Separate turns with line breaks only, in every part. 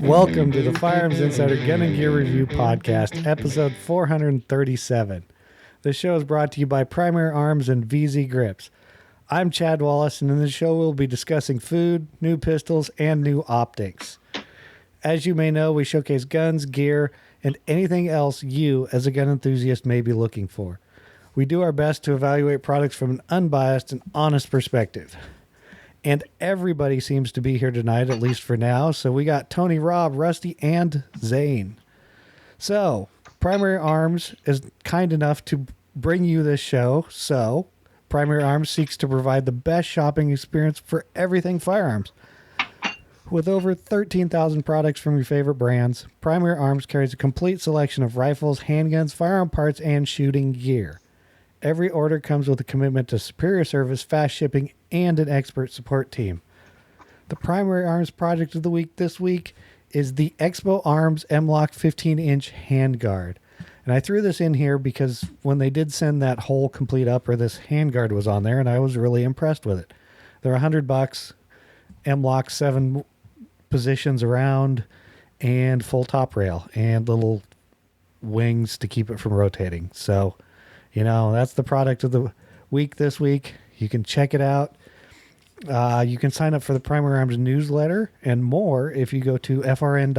Welcome to the Firearms Insider Gun and Gear Review Podcast, episode 437. This show is brought to you by Primary Arms and VZ Grips. I'm Chad Wallace, and in this show we'll be discussing food, new pistols, and new optics. As you may know, we showcase guns, gear, and anything else you, as a gun enthusiast, may be looking for. We do our best to evaluate products from an unbiased and honest perspective. And everybody seems to be here tonight, at least for now. So we got Tony, Rob, Rusty, and Zane. So Primary Arms is kind enough to bring you this show. So Primary Arms seeks to provide the best shopping experience for everything firearms. With over 13,000 products from your favorite brands, Primary Arms carries a complete selection of rifles, handguns, firearm parts, and shooting gear. Every order comes with a commitment to superior service, fast shipping, and an expert support team. The Primary Arms project of the week this week is the Expo Arms M-Lock 15-inch handguard. And I threw this in here because when they did send that whole complete upper, this handguard was on there, and I was really impressed with it. They're $100, M-Lock 7 positions around, and full top rail, and little wings to keep it from rotating. So, you know, that's the product of the week this week. You can check it out. You can sign up for the Primary Arms newsletter and more if you go to frn.deal/PA.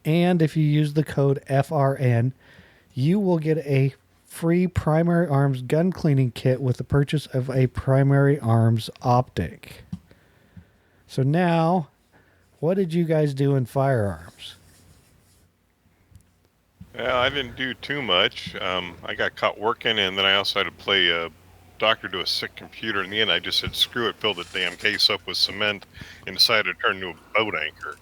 And if you use the code FRN, you will get a free Primary Arms gun cleaning kit with the purchase of a Primary Arms optic. So now, what did you guys do in firearms?
Yeah, I didn't do too much. I got caught working, and then I also had to play doctor to a sick computer. In the end, I just said, screw it, filled the damn case up with cement, and decided to turn into a boat anchor.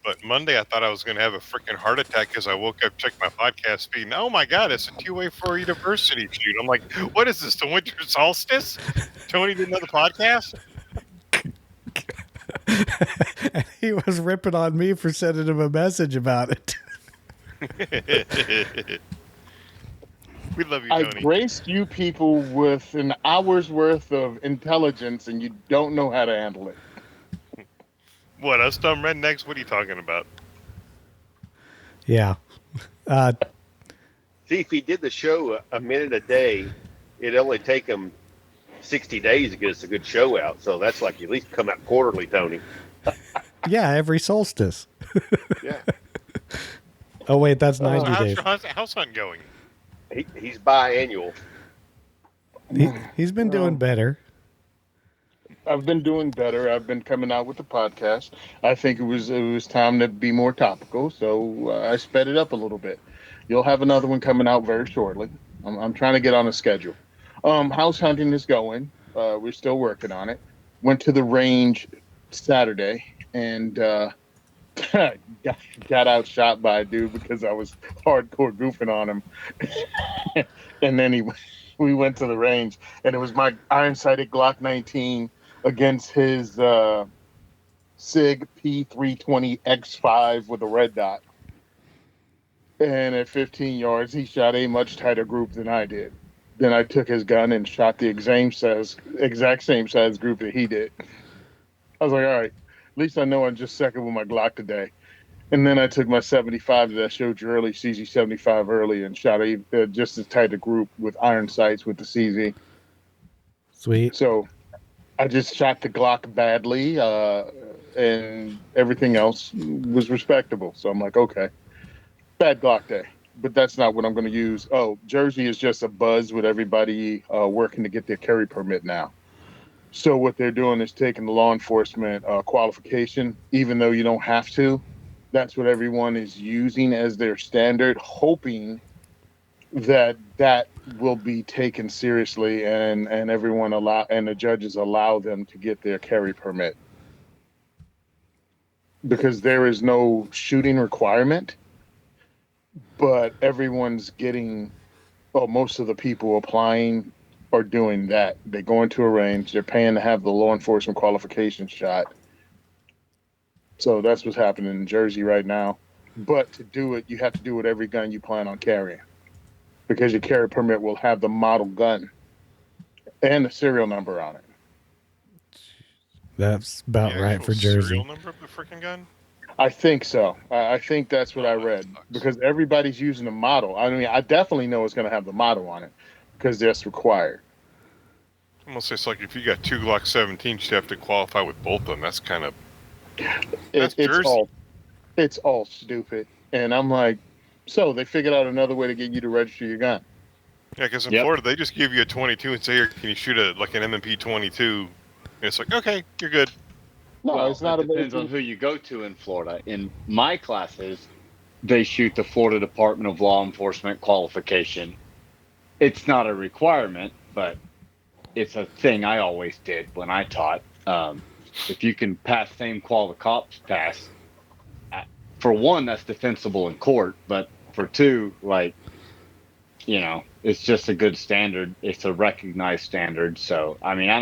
But Monday, I thought I was going to have a freaking heart attack because I woke up, checked my podcast feed, and oh my God, it's a 2A4 University shoot. I'm like, what is this, the winter solstice? Tony did another podcast?
And he was ripping on me for sending him a message about it.
We love you, Tony.
I graced you people with an hour's worth of intelligence, and you don't know how to handle it.
What, us dumb rednecks? What are you talking about?
Yeah.
See, if he did the show a minute a day, it'd only take him 60 days to get us a good show out. So that's like at least come out quarterly, Tony.
Yeah, every solstice.
Yeah.
Oh, wait, that's 90 days.
How's your house hunt going?
He's biannual.
He's been doing better.
I've been doing better. I've been coming out with the podcast. I think it was time to be more topical, so I sped it up a little bit. You'll have another one coming out very shortly. I'm trying to get on a schedule. House hunting is going. We're still working on it. Went to the range Saturday and got outshot by a dude because I was hardcore goofing on him. And then we went to the range, and it was my iron-sighted Glock 19 against his SIG P320 X5 with a red dot. And at 15 yards, he shot a much tighter group than I did. Then I took his gun and shot the exact same size group that he did. I was like, all right, at least I know I'm just second with my Glock today. And then I took my 75 that I showed you early, CZ75 early, and shot just as tight a group with iron sights with the CZ.
Sweet.
So I just shot the Glock badly, and everything else was respectable. So I'm like, okay, bad Glock day. But that's not what I'm going to use. Oh, Jersey is just a buzz with everybody working to get their carry permit now. So what they're doing is taking the law enforcement qualification, even though you don't have to. That's what everyone is using as their standard, hoping that will be taken seriously and everyone and the judges allow them to get their carry permit. Because there is no shooting requirement, but everyone's getting, most of the people applying are doing that. They go into a range, they're paying to have the law enforcement qualification shot. So that's what's happening in Jersey right now. But to do it, you have to do it every gun you plan on carrying, because your carry permit will have the model gun and the serial number on it.
That's about
The
right
actual
for Jersey.
serial number of the freaking gun?
I think so. I think that's what I
Oh, that
read
sucks.
because everybody's using the model. I mean, I definitely know it's going to have the model on it because that's required.
Almost it's like if you got two Glock 17s, you have to qualify with both of them. That's kind of That's
It's
Jersey.
it's all stupid. And I'm like, so they figured out another way to get you to register your gun.
yeah. Because in
Yep.
Florida, they just give you a 22 and say, "Here, can you shoot like an M&P 22?" And it's like, okay, you're good.
No,
Well,
it's not
it depends on who you go to in Florida. In my classes, they shoot the Florida Department of Law Enforcement qualification. It's not a requirement, but it's a thing I always did when I taught. If you can pass same qual the cops pass, for one, that's defensible in court. But for two, like, it's just a good standard. It's a recognized standard. So, I mean, I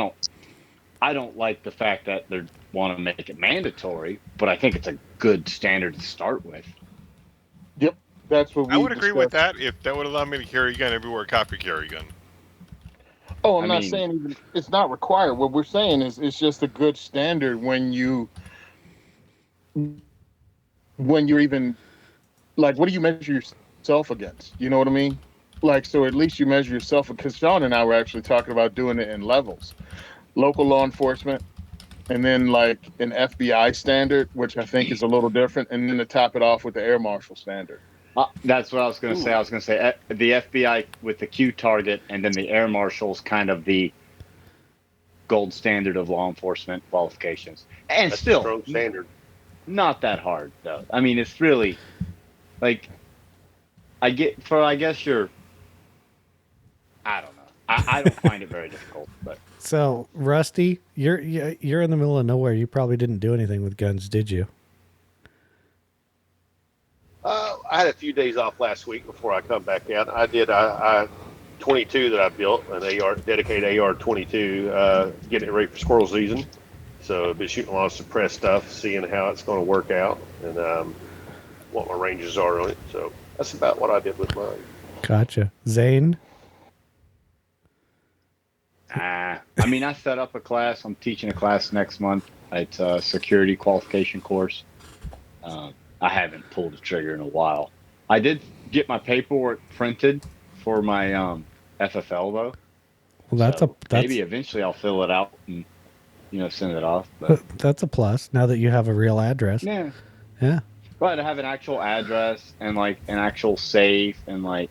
don't like the fact that they want to make it mandatory, but I think it's a good standard to start with.
Yep, that's what we
I would agree with
discussed.
that if that would allow me to carry a gun everywhere a cop could carry a gun.
Oh, I'm
I
not
mean-
saying even, it's not required. What we're saying is it's just a good standard when you're even like, what do you measure yourself against? You know what I mean? Like, so at least you measure yourself, because Sean and I were actually talking about doing it in levels: local law enforcement, and then like an FBI standard, which I think is a little different, and then to top it off with the air marshal standard.
That's what I was going to say. I was going to say the FBI with the Q target, and then the air marshals kind of the gold standard of law enforcement qualifications. And
That's a
still,
strong standard.
not that hard though. I mean, it's really like I guess you're. I don't know. I don't find it very difficult, but
So, Rusty, you're in the middle of nowhere. You probably didn't do anything with guns, did you?
I had a few days off last week before I come back out. I did I 22 that I built, an AR dedicated AR 22, getting it ready for squirrel season. So I've been shooting a lot of suppressed stuff, seeing how it's going to work out, and what my ranges are on it. So that's about what I did with mine.
Gotcha. Zane?
I mean, I set up a class. I'm teaching a class next month. It's a security qualification course. I haven't pulled the trigger in a while. I did get my paperwork printed for my FFL though.
Well,
So maybe eventually I'll fill it out and send it off. But
that's a plus now that you have a real address.
yeah,
Yeah.
but I have an actual address and like an actual safe and like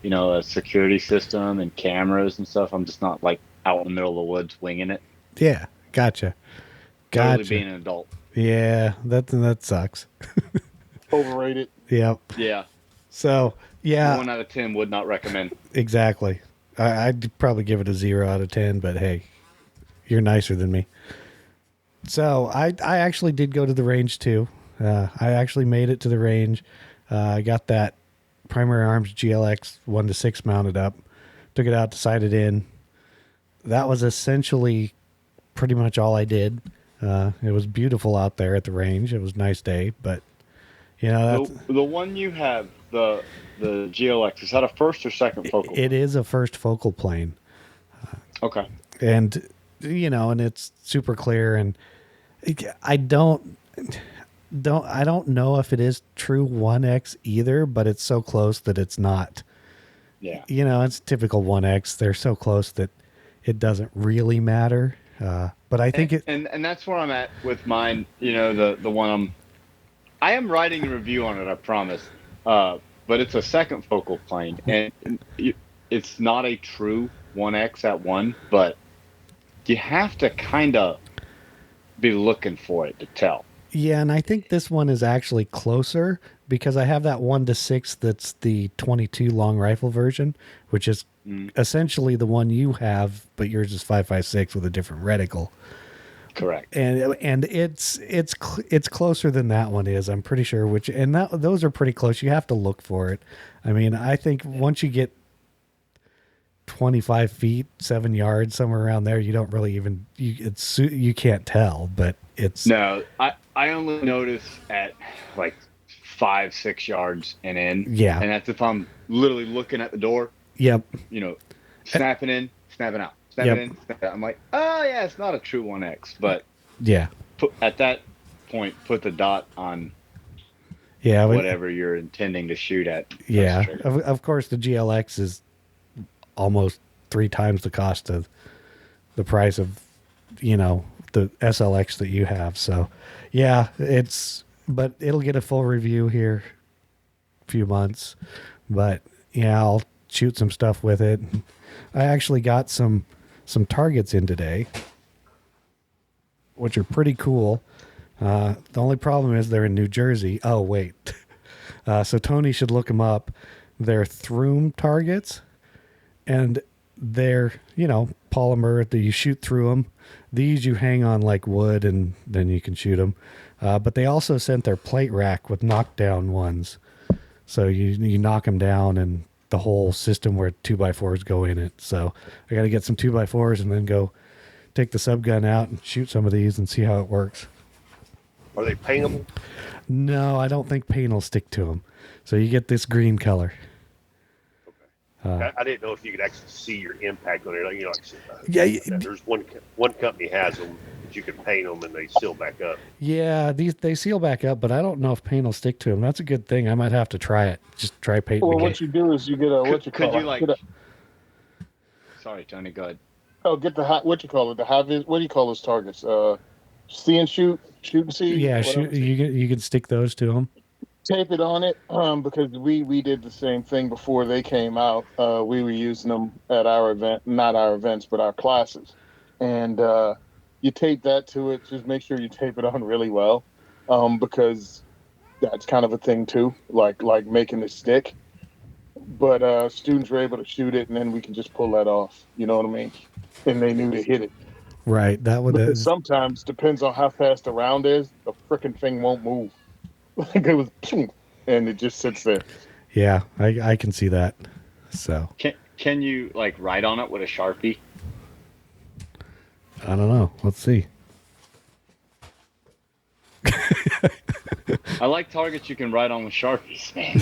a security system and cameras and stuff. I'm just not like out in the middle of the woods winging it.
Yeah. Gotcha.
Totally
Gotcha.
being an adult.
Yeah, that sucks.
Overrated.
Yep.
Yeah.
So, yeah,
1 out of 10 would not recommend.
exactly. I'd probably give it a 0 out of 10, but hey, you're nicer than me. So I actually did go to the range too. I actually made it to the range. I got that Primary Arms GLX 1-6 mounted up, took it out, decided in. That was essentially pretty much all I did. It was beautiful out there at the range. It was a nice day, but that's,
The one you have, the GLX, is that a first or second focal?
it is a first focal plane.
Okay.
And and it's super clear, and I don't know if it is true 1X either, but it's so close that it's not.
Yeah.
It's typical 1X. They're so close that it doesn't really matter. But I think
and that's where I'm at with mine. The one I am writing a review on it, I promise. But it's a second focal plane, and it's not a true 1X at 1, but you have to kind of be looking for it to tell.
Yeah, and I think this one is actually closer because I have that 1-6 that's the 22 long rifle version, which is essentially the one you have, but yours is 5.56 with a different reticle.
Correct.
And it's closer than that one is, I'm pretty sure. Those are pretty close. You have to look for it. I mean, I think once you get 25 feet, 7 yards, somewhere around there, you don't really even you can't tell, but it's
No, I only notice at like 5-6 yards and in.
Yeah.
And that's if I'm literally looking at the door.
Yep.
Snapping in, snapping out,
Yep.
snapping in, snapping out. I'm like, oh yeah, it's not a true 1X, but
Yeah.
At that point, put the dot on
Yeah.
whatever you're intending to shoot at.
Yeah. Of course, the GLX is almost 3 times the cost of the price of, the SLX that you have. So, yeah, but it'll get a full review here a few months. But yeah, I'll shoot some stuff with it. I actually got some targets in today, which are pretty cool. The only problem is they're in New Jersey. Oh, wait. So Tony should look them up. They're Throom targets, and they're, polymer that you shoot through them. These you hang on like wood, and then you can shoot them. But they also sent their plate rack with knockdown ones. So you knock them down, and the whole system where 2x4s go in it. So I got to get some 2x4s and then go take the subgun out and shoot some of these and see how it works.
Are they paintable?
No, I don't think paint will stick to them. So you get this green color.
I didn't know if you could actually see your impact on it.
Yeah,
there's one company has them that you can paint them and they seal back up.
Yeah, they seal back up, but I don't know if paint will stick to them. That's a good thing. I might have to try it. Just try painting.
Well, what you do is you get a
Sorry, Tony. Go ahead.
Oh, get the hot. What you call it? The high vis. What do you call those targets? See and shoot and see.
Yeah, shoot. You can stick those to them.
Tape it on it, because we did the same thing before they came out. We were using them at our event, not our events, but our classes. And you tape that to it. Just make sure you tape it on really well, because that's kind of a thing too, like making it stick. But students were able to shoot it, and then we can just pull that off. You know what I mean? And they knew to hit it.
Right. That would.
Sometimes depends on how fast the round is. The frickin' thing won't move. Like it was, and it just sits there.
Yeah, I can see that. So
can you write on it with a Sharpie?
I don't know. Let's see.
I like targets you can write on with Sharpies, man.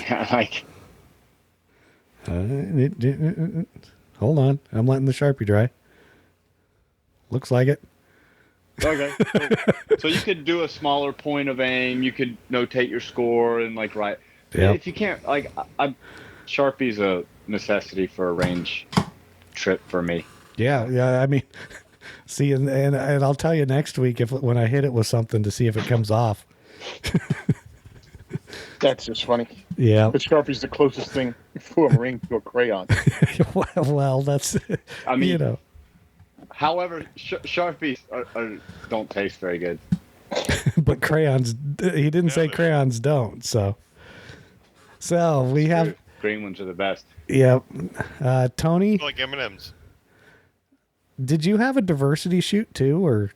Hold on, I'm letting the Sharpie dry. Looks like it.
Okay. So you could do a smaller point of aim. You could notate your score and write.
Yep.
If you can't, Sharpie's a necessity for a range trip for me.
Yeah. I mean, see, and I'll tell you next week when I hit it with something to see if it comes off.
That's just funny.
Yeah.
The Sharpie's the closest thing for a Marine to a crayon.
well, that's.
I mean, However, Sharpies don't taste very good.
But crayons, he didn't say crayons don't. So we have
green ones are the best.
Yeah, Tony.
Like M&Ms.
Did you have a diversity shoot too, or?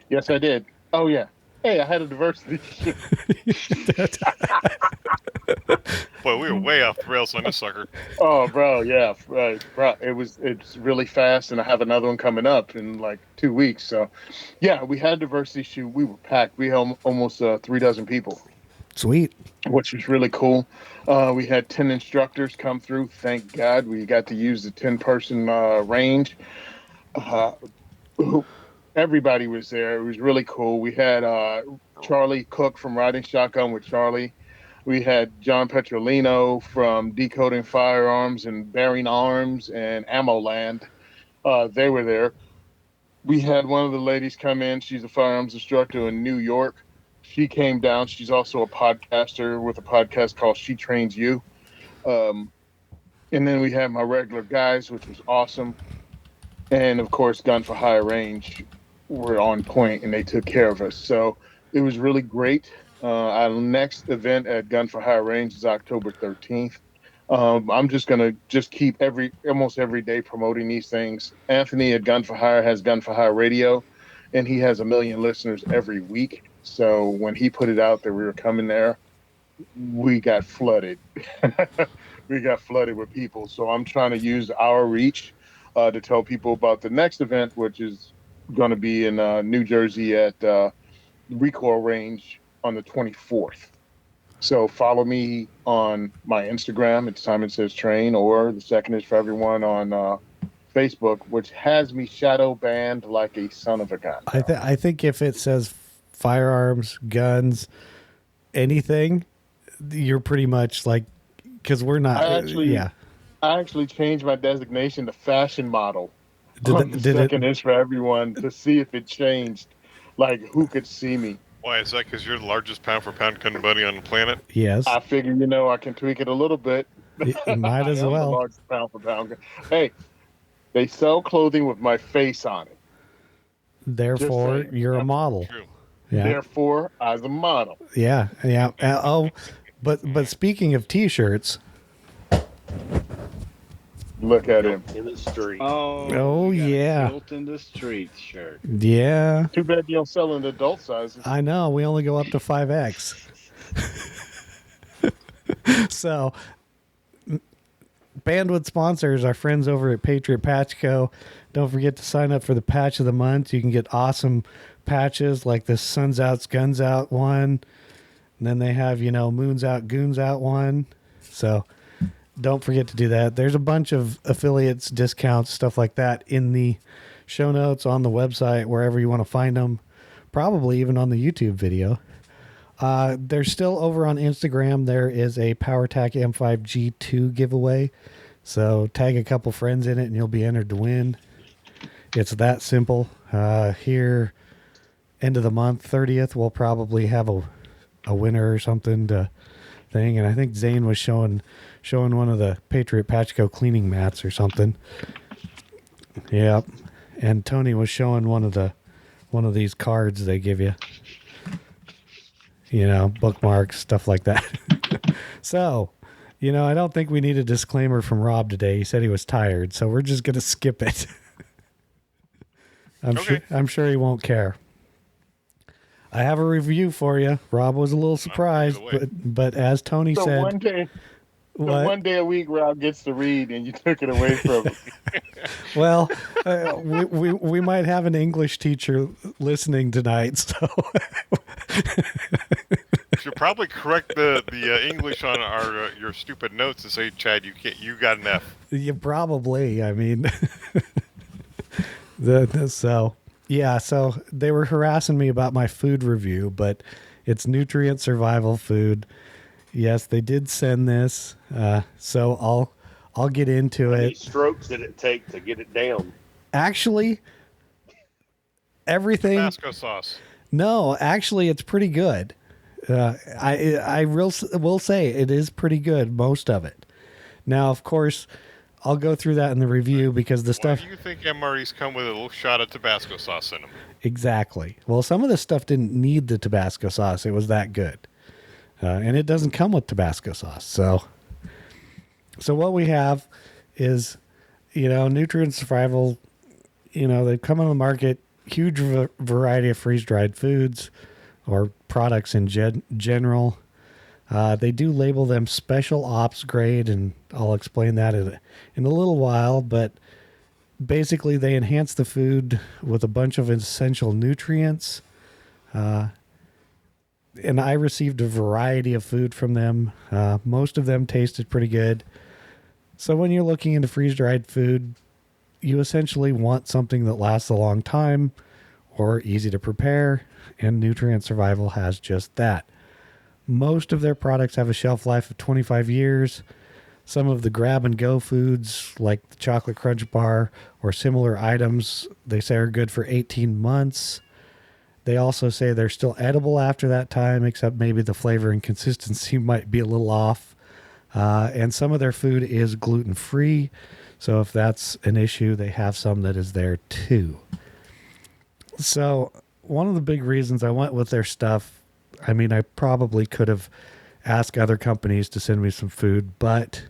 Yes, I did. Oh yeah. Hey, I had a diversity shoot.
Boy, we were way off the rails on this sucker.
Oh, bro, yeah, right, bro. It's really fast, and I have another one coming up in 2 weeks. So, yeah, we had a diversity shoot. We were packed. We had almost 3 dozen people.
Sweet.
Which was really cool. We had 10 instructors come through. Thank God we got to use the 10-person range. Everybody was there. It was really cool. We had Charlie Cook from Riding Shotgun with Charlie. We had John Petrolino from Decoding Firearms and Bearing Arms and Ammo Land. They were there. We had one of the ladies come in. She's a firearms instructor in New York. She came down. She's also a podcaster with a podcast called She Trains You. And then we had my regular guys, which was awesome. And, of course, Gun for Higher Range were on point, and they took care of us. So it was really great. Our next event at Gun for Higher Range is October 13th. I'm just going to keep almost every day promoting these things. Anthony at Gun for Hire has Gun for Hire Radio, and he has 1 million listeners every week. So when he put it out that we were coming there, we got flooded. We got flooded with people. So I'm trying to use our reach to tell people about the next event, which is going to be in New Jersey at Recoil Range on the 24th. So follow me on my Instagram. It's Simon Says Train, or the second is for everyone on Facebook, which has me shadow banned like a son of a gun.
I think if it says firearms, guns, anything, you're pretty much like, because we're not.
I actually changed my designation to fashion model.
Did
Second
it?
is for everyone to see if it changed, like who could see me.
Why is that? Because you're the largest pound for pound gun buddy on the planet?
Yes.
I figure, I can tweak it a little bit.
You might as
I am
well.
the largest pound for pound. Hey, they sell clothing with my face on it.
Therefore,
saying.
you're a model.
True.
Yeah.
Therefore, as a model.
Yeah. But speaking of T-shirts.
Look at him.
In the street.
Oh,
we got a
yeah.
Built in the street shirt.
Yeah.
Too bad you don't sell in adult sizes.
I know. We only go up to 5X. So, bandwidth sponsors, our friends over at Patriot Patch Co. Don't forget to sign up for the patch of the month. You can get awesome patches like the Suns Out, Guns Out one. And then they have, Moons Out, Goons Out one. So don't forget to do that. There's a bunch of affiliates, discounts, stuff like that in the show notes, on the website, wherever you want to find them. Probably even on the YouTube video. They're still over on Instagram. There is a PowerTac M5G2 giveaway. So tag a couple friends in it and you'll be entered to win. It's that simple. Here, end of the month, 30th, we'll probably have a winner or something thing. And I think Zane was showing one of the Patriot Patchco cleaning mats or something. Yep. And Tony was showing one of these cards they give you. Bookmarks, stuff like that. So, I don't think we need a disclaimer from Rob today. He said he was tired, so we're just going to skip it. I'm sure he won't care. I have a review for you. Rob was a little surprised, but as Tony said,
one day a week Rob gets to read, and you took it away from him.
Well, we might have an English teacher listening tonight, so
Should probably correct the English on your stupid notes and say, Chad, you got an F.
you probably. I mean, so they were harassing me about my food review, but it's nutrient survival food. Yes, they did send this, so I'll get into
How
it.
many strokes did it take to get it down?
Actually, everything.
Tabasco sauce.
No, actually, it's pretty good. I will say it is pretty good, most of it. Now, of course, I'll go through that in the review because the stuff.
Why do you think MREs come with a little shot of Tabasco sauce in them?
Exactly. Well, some of the stuff didn't need the Tabasco sauce. It was that good. And it doesn't come with Tabasco sauce. So what we have is, nutrient survival, they've come on the market, huge variety of freeze-dried foods or products in general. They do label them special ops grade, and I'll explain that in a little while, but basically they enhance the food with a bunch of essential nutrients. And I received a variety of food from them. Most of them tasted pretty good. So when you're looking into freeze-dried food, you essentially want something that lasts a long time or easy to prepare, and Nutrient Survival has just that. Most of their products have a shelf life of 25 years. Some of the grab-and-go foods, like the Chocolate Crunch Bar or similar items, they say are good for 18 months. They also say they're still edible after that time, except maybe the flavor and consistency might be a little off. And some of their food is gluten-free. So if that's an issue, they have some that is there too. So one of the big reasons I went with their stuff, I mean, I probably could have asked other companies to send me some food, but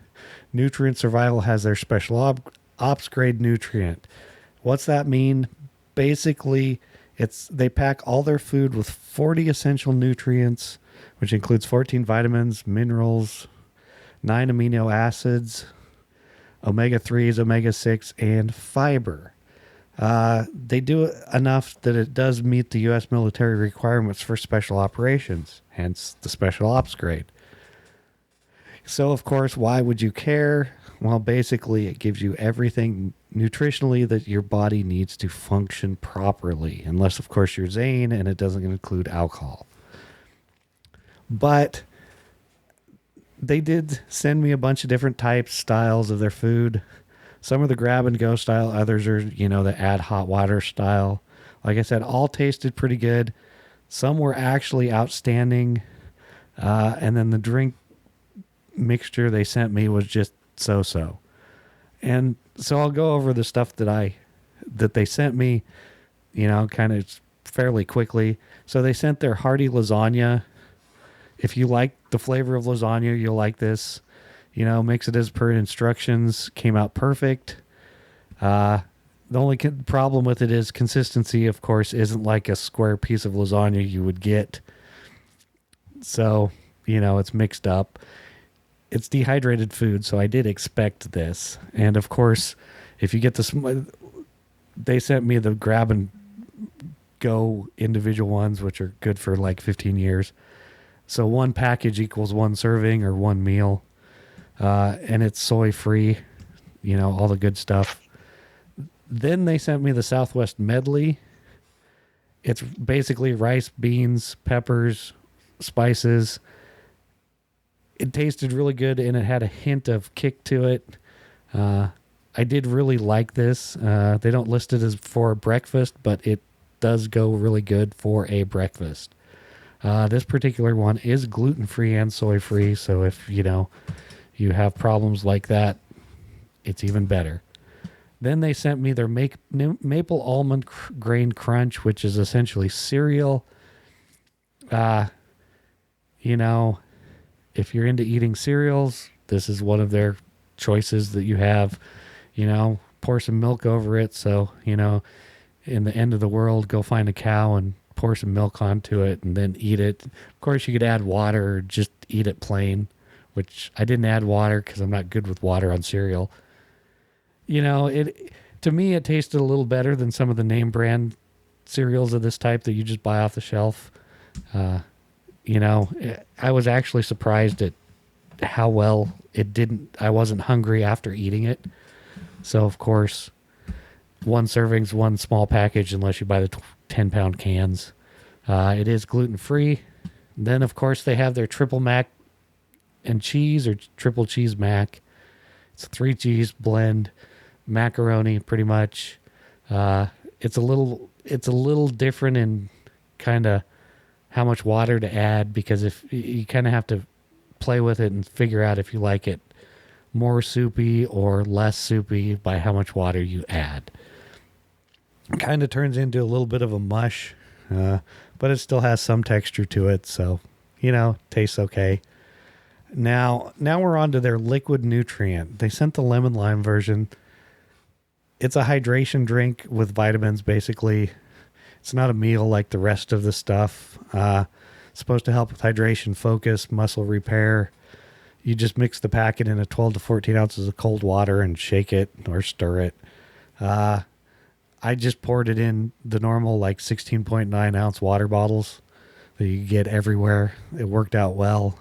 Nutrient Survival has their special ops grade nutrient. What's that mean? Basically, they pack all their food with 40 essential nutrients, which includes 14 vitamins, minerals, 9 amino acids, omega-3s, omega-6, and fiber. They do enough that it does meet the U.S. military requirements for special operations, hence the special ops grade. So, of course, why would you care? Well, basically, it gives you everything nutritionally that your body needs to function properly, unless of course you're Zane and it doesn't include alcohol. But they did send me a bunch of different types, styles of their food. Some are the grab and go style, others are, the add hot water style. Like I said, all tasted pretty good. Some were actually outstanding. And then the drink mixture they sent me was just so-so. And so I'll go over the stuff that they sent me, kind of fairly quickly. So they sent their hearty lasagna. If you like the flavor of lasagna, you'll like this. Mix it as per instructions. Came out perfect. The only problem with it is consistency, of course, isn't like a square piece of lasagna you would get. So, it's mixed up. It's dehydrated food, so I did expect this. And, of course, if you get this, they sent me the grab and go individual ones, which are good for like 15 years. So one package equals one serving or one meal. And it's soy-free, all the good stuff. Then they sent me the Southwest Medley. It's basically rice, beans, peppers, spices. It tasted really good, and it had a hint of kick to it. I did really like this. They don't list it as for breakfast, but it does go really good for a breakfast. This particular one is gluten-free and soy-free, so if, you have problems like that, it's even better. Then they sent me their maple almond grain crunch, which is essentially cereal. If you're into eating cereals, this is one of their choices that you have. Pour some milk over it. So, in the end of the world, go find a cow and pour some milk onto it and then eat it. Of course, you could add water or just eat it plain, which I didn't add water because I'm not good with water on cereal. To me, it tasted a little better than some of the name brand cereals of this type that you just buy off the shelf. I was actually surprised at how well it didn't. I wasn't hungry after eating it. So, of course, one serving's one small package unless you buy the 10-pound cans. It is gluten-free. Then, of course, they have their triple mac and cheese or triple cheese mac. It's a 3-cheese blend macaroni, pretty much. It's a little different in kind of how much water to add, because if you kind of have to play with it and figure out if you like it more soupy or less soupy by how much water you add. It kind of turns into a little bit of a mush, but it still has some texture to it, so tastes okay. Now we're on to their liquid nutrient. They sent the lemon lime version. It's a hydration drink with vitamins, basically. It's not a meal like the rest of the stuff. It's supposed to help with hydration, focus, muscle repair. You just mix the packet in 12 to 14 ounces of cold water and shake it or stir it. I just poured it in the normal 16.9 ounce water bottles that you get everywhere. It worked out well.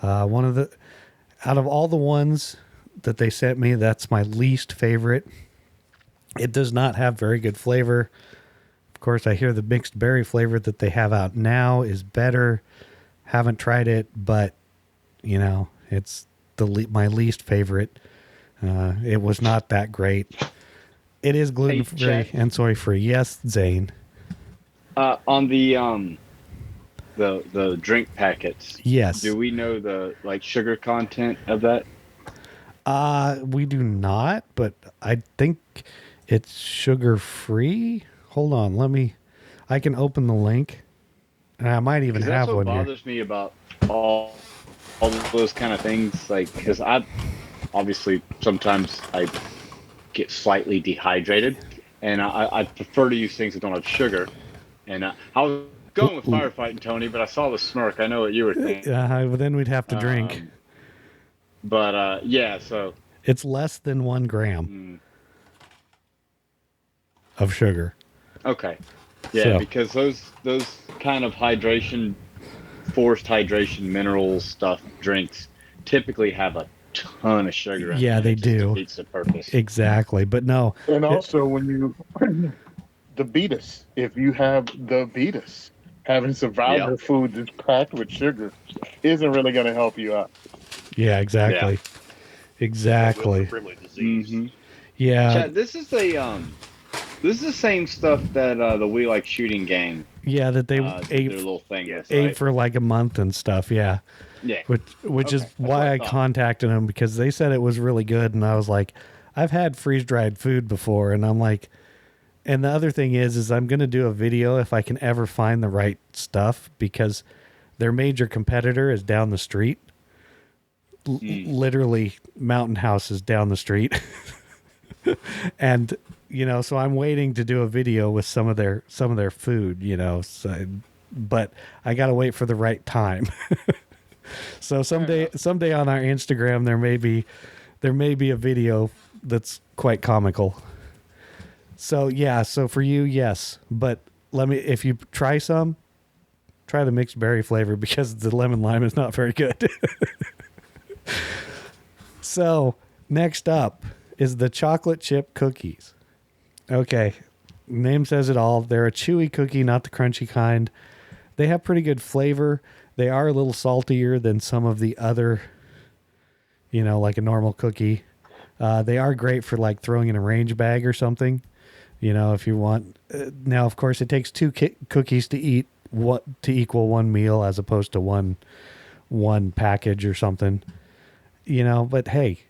Out of all the ones that they sent me, that's my least favorite. It does not have very good flavor. Of course, I hear the mixed berry flavor that they have out now is better. Haven't tried it, but it's my least favorite. It was not that great. It is gluten-free and soy-free. Yes, Zane.
On the drink packets.
Yes.
Do we know the sugar content of that?
We do not, but I think it's sugar-free. Hold on, I can open the link. And I might even have one here.
That's what bothers me about all those kind of things, because obviously sometimes I get slightly dehydrated, and I prefer to use things that don't have sugar. And I was going with firefighting, Tony, but I saw the smirk. I know what you were thinking.
Then we'd have to drink.
So
it's less than 1 gram of sugar.
Okay. Yeah, because those kind of forced hydration mineral stuff drinks typically have a ton of sugar. In
Yeah,
it.
they
It just
do.
defeats the purpose.
Exactly. But no,
And also, when you the beatus, if you have the beatus, having survivor
Yeah.
food that's packed with sugar isn't really going to help you out.
yeah, exactly.
Will
Exactly.
Brimley disease.
Mm-hmm.
Yeah.
Chad, this is the same stuff that the We Like Shooting gang
Yeah, that they
did
ate
their little thing with,
ate
right?
for like a month and stuff. Yeah.
Yeah.
Which is
Okay, that's what
why
I
I
thought.
contacted them, because they said it was really good, and I was like, I've had freeze dried food before, and I'm like, and the other thing is I'm going to do a video if I can ever find the right stuff, because their major competitor is down the street. Literally, Mountain House is down the street. And so I'm waiting to do a video with some of their food, so, but I got to wait for the right time. So someday on our Instagram there may be a video that's quite comical. So yeah, so for you, yes, but if you try the mixed berry flavor, because the lemon lime is not very good. So next up is the chocolate chip cookies. Okay, name says it all. They're a chewy cookie, not the crunchy kind. They have pretty good flavor. They are a little saltier than some of the other, like a normal cookie. They are great for like throwing in a range bag or something, if you want. Now, of course, it takes two cookies to equal one meal, as opposed to one package or something, but hey,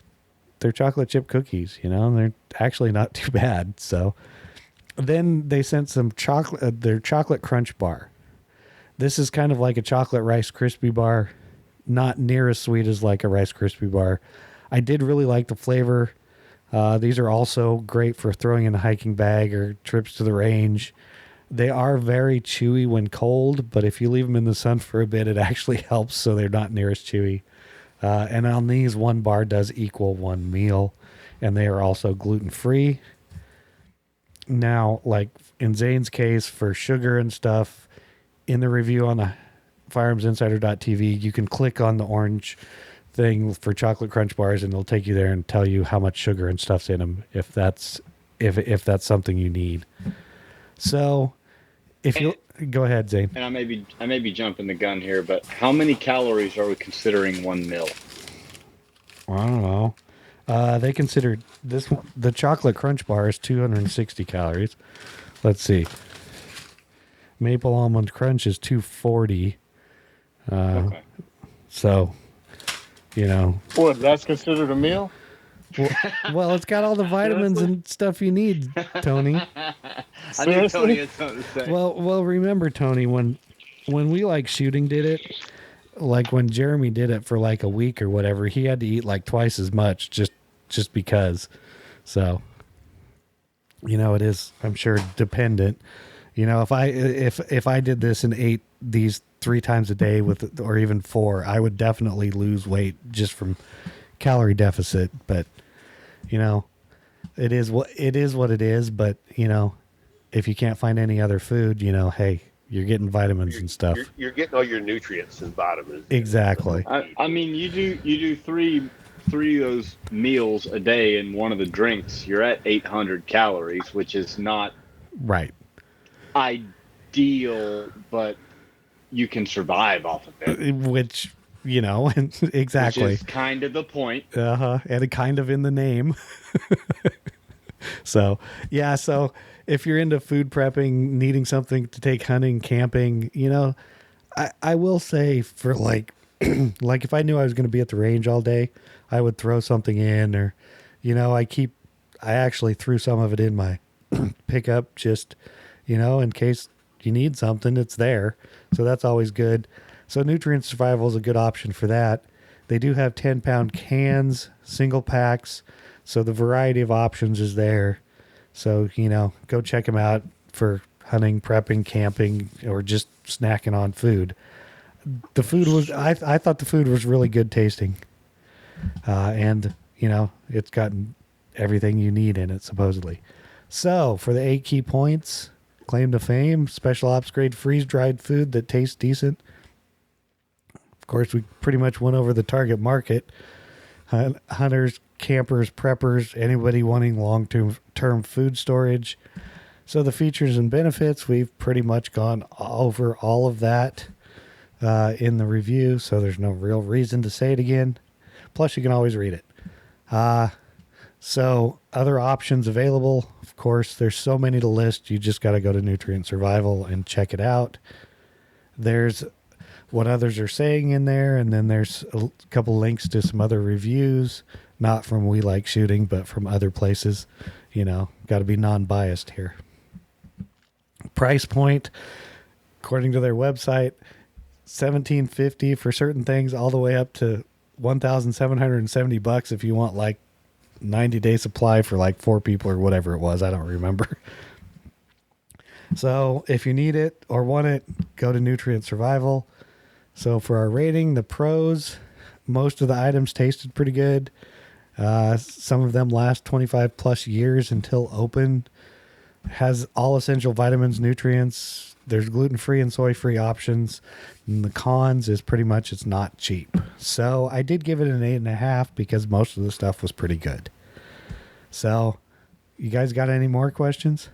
they're chocolate chip cookies, they're actually not too bad. So then they sent some their chocolate crunch bar. This is kind of like a chocolate Rice Krispie bar, not near as sweet as like a Rice Krispie bar. I did really like the flavor. These are also great for throwing in a hiking bag or trips to the range. They are very chewy when cold, but if you leave them in the sun for a bit, it actually helps, so they're not near as chewy. And on these, one bar does equal one meal, and they are also gluten-free. Now, like in Zane's case, for sugar and stuff, in the review on the firearmsinsider.tv, you can click on the orange thing for chocolate crunch bars, and it'll take you there and tell you how much sugar and stuff's in them, if that's something you need. So go ahead, Zane.
And I may be jumping the gun here, but how many calories are we considering one meal?
I don't know. They considered the chocolate crunch bar is 260 calories. Let's see. Maple almond crunch is 240.
Okay.
So,
What, that's considered a meal?
well, it's got all the vitamins and stuff you need, Tony.
I think Tony had something to say.
Well, remember, Tony, when we like shooting did it, like when Jeremy did it for like a week or whatever, he had to eat like twice as much just because. So, it is, I'm sure, dependent. If I did this and ate these 3 times a day or even 4, I would definitely lose weight just from calorie deficit. But it is what it is. But if you can't find any other food, hey, you're getting vitamins and stuff.
You're getting all your nutrients and vitamins.
Exactly.
I mean, you do three of those meals a day, and one of the drinks, you're at 800 calories, which is not
Right.
ideal, but you can survive off of it.
Which, exactly.
Which is kind of the point.
And kind of in the name. So, yeah. So if you're into food prepping, needing something to take hunting, camping, I will say for like if I knew I was going to be at the range all day, I would throw something in, or, I actually threw some of it in my pickup just, in case you need something, it's there. So that's always good. So Nutrient Survival is a good option for that. They do have 10-pound cans, single packs. So the variety of options is there. So, go check them out for hunting, prepping, camping, or just snacking on food. The food was, I thought the food was really good tasting. And, it's gotten everything you need in it, supposedly. So for the 8 key points, claim to fame, special ops grade freeze-dried food that tastes decent. Of course, we pretty much went over the target market. hunters, campers, preppers, anybody wanting long-term food storage. So the features and benefits, we've pretty much gone over all of that in the review, so there's no real reason to say it again. Plus, you can always read it. So other options available, of course, there's so many to list. You just got to go to Nutrient Survival and check it out. There's what others are saying in there, and then there's a couple links to some other reviews, not from We Like Shooting, but from other places. You know, got to be non-biased here. Price point, according to their website, $1,750 for certain things, all the way up to $1,770 if you want like 90-day supply for like 4 people or whatever it was. I don't remember. So if you need it or want it, go to Nutrient Survival. So for our rating, the pros, most of the items tasted pretty good. Some of them last 25 plus years until open. Has all essential vitamins, nutrients. There's gluten-free and soy-free options. And the cons is pretty much it's not cheap. So I did give it an 8.5 because most of the stuff was pretty good. So you guys got any more questions?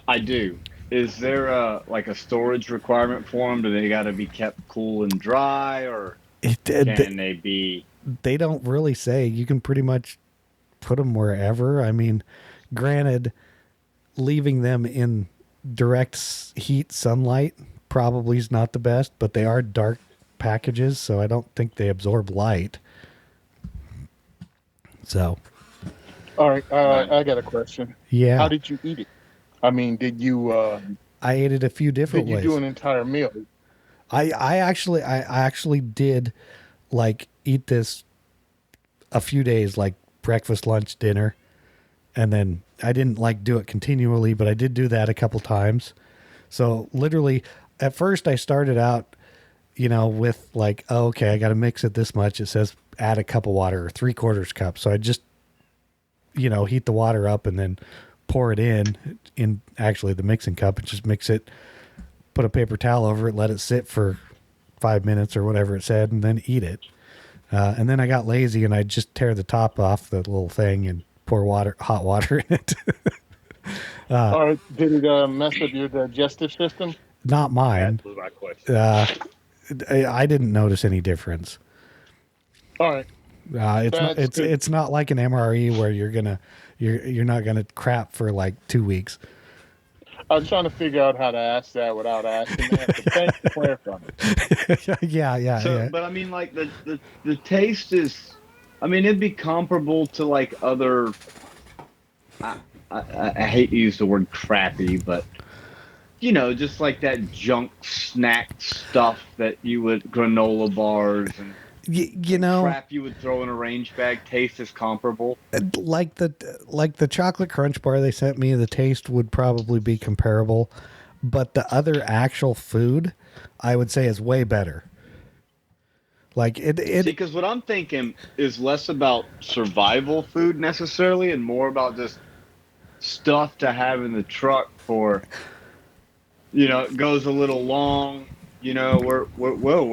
I do. Is there a storage requirement for them? Do they got to be kept cool and dry, or can they be?
They don't really say. You can pretty much put them wherever. I mean, granted, leaving them in direct heat sunlight probably is not the best, but they are dark packages, so I don't think they absorb light. So,
all right, I got a question.
Yeah.
How did you eat it? I mean, did you?
I ate it a few different ways.
Did you do an entire meal?
I actually did like eat this a few days, like breakfast, lunch, dinner, and then I didn't like do it continually, but I did do that a couple times. So literally, at first I started out, with like, oh, okay, I got to mix it this much. It says add a cup of water or 3/4 cup. So I just, heat the water up and then pour it in actually the mixing cup and just mix it, put a paper towel over it, let it sit for 5 minutes or whatever it said, and then eat it. And then I got lazy and I just tear the top off the little thing and pour hot water in it.
All right, did it mess up your digestive system?
Not mine.
That was my question.
I didn't notice any difference.
All right.
It's not like an MRE where you're not gonna crap for like 2 weeks.
I was trying to figure out how to ask that without asking that. But thanks for clarifying.
Yeah.
But I mean, like the taste is, I mean, it'd be comparable to like other. I hate to use the word crappy, but just like that junk snack stuff that you would granola bars and crap you would throw in a range bag. Taste is comparable.
Like the chocolate crunch bar they sent me, the taste would probably be comparable, but the other actual food, I would say, is way better. Like it
because what I'm thinking is less about survival food necessarily, and more about just stuff to have in the truck for. It goes a little long. We're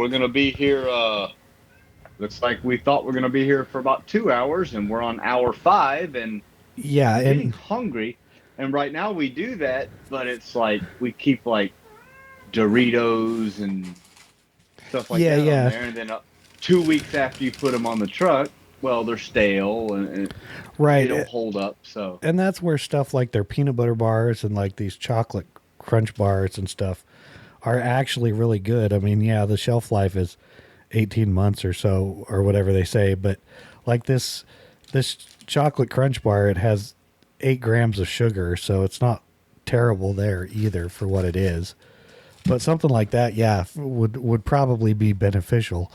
gonna be here. Looks like we thought we're gonna be here for about 2 hours, and we're on hour 5, and getting hungry. And right now we do that, but it's like we keep like Doritos and stuff like that on there, and then 2 weeks after you put them on the truck, well, they're stale and
right,
they don't hold up. So,
and that's where stuff like their peanut butter bars and like these chocolate crunch bars and stuff are actually really good. I mean, the shelf life is 18 months or so, or whatever they say, but like this chocolate crunch bar, it has 8 grams of sugar, so it's not terrible there either for what it is. But something like that, would probably be beneficial.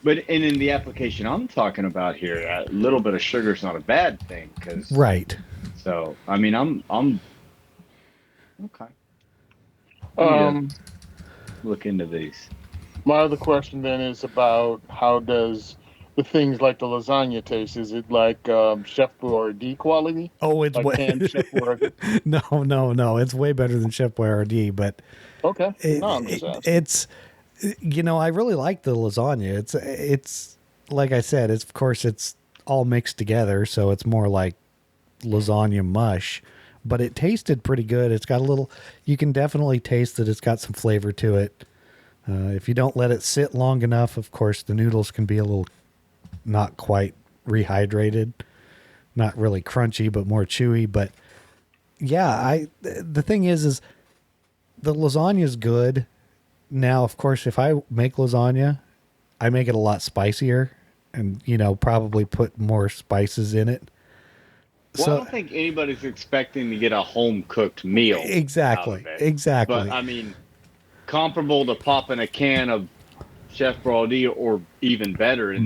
But in the application I'm talking about here, a little bit of sugar is not a bad thing,
right.
So I mean, I'm okay. Look into these.
My other question then is about how does the things like the lasagna taste? Is it like Chef Boyardee quality?
Oh, it's
like canned Chef Boyardee?
No. It's way better than Chef Boyardee, but
okay. I'm just asking.
It's I really like the lasagna. like I said, it's, of course, it's all mixed together, so it's more like lasagna mush, but it tasted pretty good. It's got a little, you can definitely taste that it's got some flavor to it. If you don't let it sit long enough, of course, the noodles can be a little not quite rehydrated, not really crunchy, but more chewy. But yeah, the thing is the lasagna is good. Now, of course, if I make lasagna, I make it a lot spicier and, probably put more spices in it.
Well, I don't think anybody's expecting to get a home cooked meal.
Exactly.
Out of it.
Exactly.
But I mean, comparable to popping a can of Chef Boyardee, or even better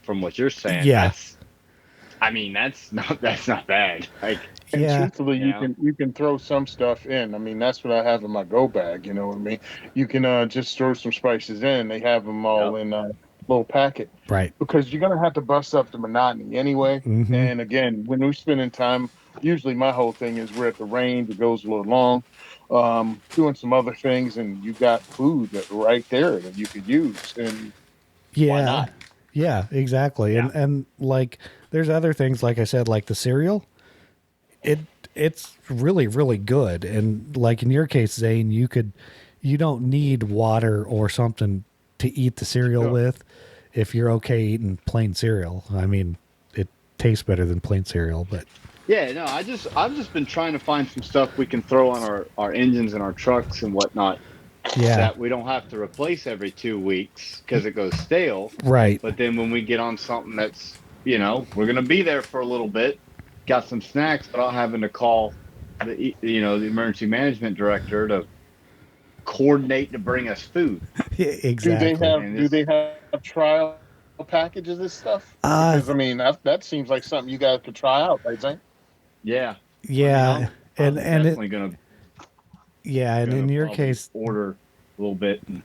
from what you're saying.
Yeah.
That's not bad. Like,
and
yeah.
truthfully, you can throw some stuff in. I mean, that's what I have in my go bag. You know what I mean? You can just throw some spices in. They have them all in a little packet.
Right.
Because you're gonna have to bust up the monotony anyway.
Mm-hmm.
And again, when we're spending time, usually my whole thing is we're at the range. It goes a little long, doing some other things, and you got food right there that you could use. And why not?
Yeah, exactly.
Yeah.
And like, there's other things, like I said, like the cereal. It's really, really good. And like in your case, Zane, you don't need water or something to eat the cereal with if you're okay eating plain cereal. I mean, it tastes better than plain cereal, but
yeah, no, I've just been trying to find some stuff we can throw on our engines and our trucks and whatnot.
yeah,
That we don't have to replace every 2 weeks because it goes stale.
right.
But then when we get on something that's, we're going to be there for a little bit, got some snacks without having to call the emergency management director to coordinate to bring us food.
Exactly.
Do they have trial packages and stuff? Because I mean, that seems like something you guys could try out, right, Zane?
Yeah.
Yeah.
I'm definitely going to.
Yeah, and in your case,
order a little bit.
And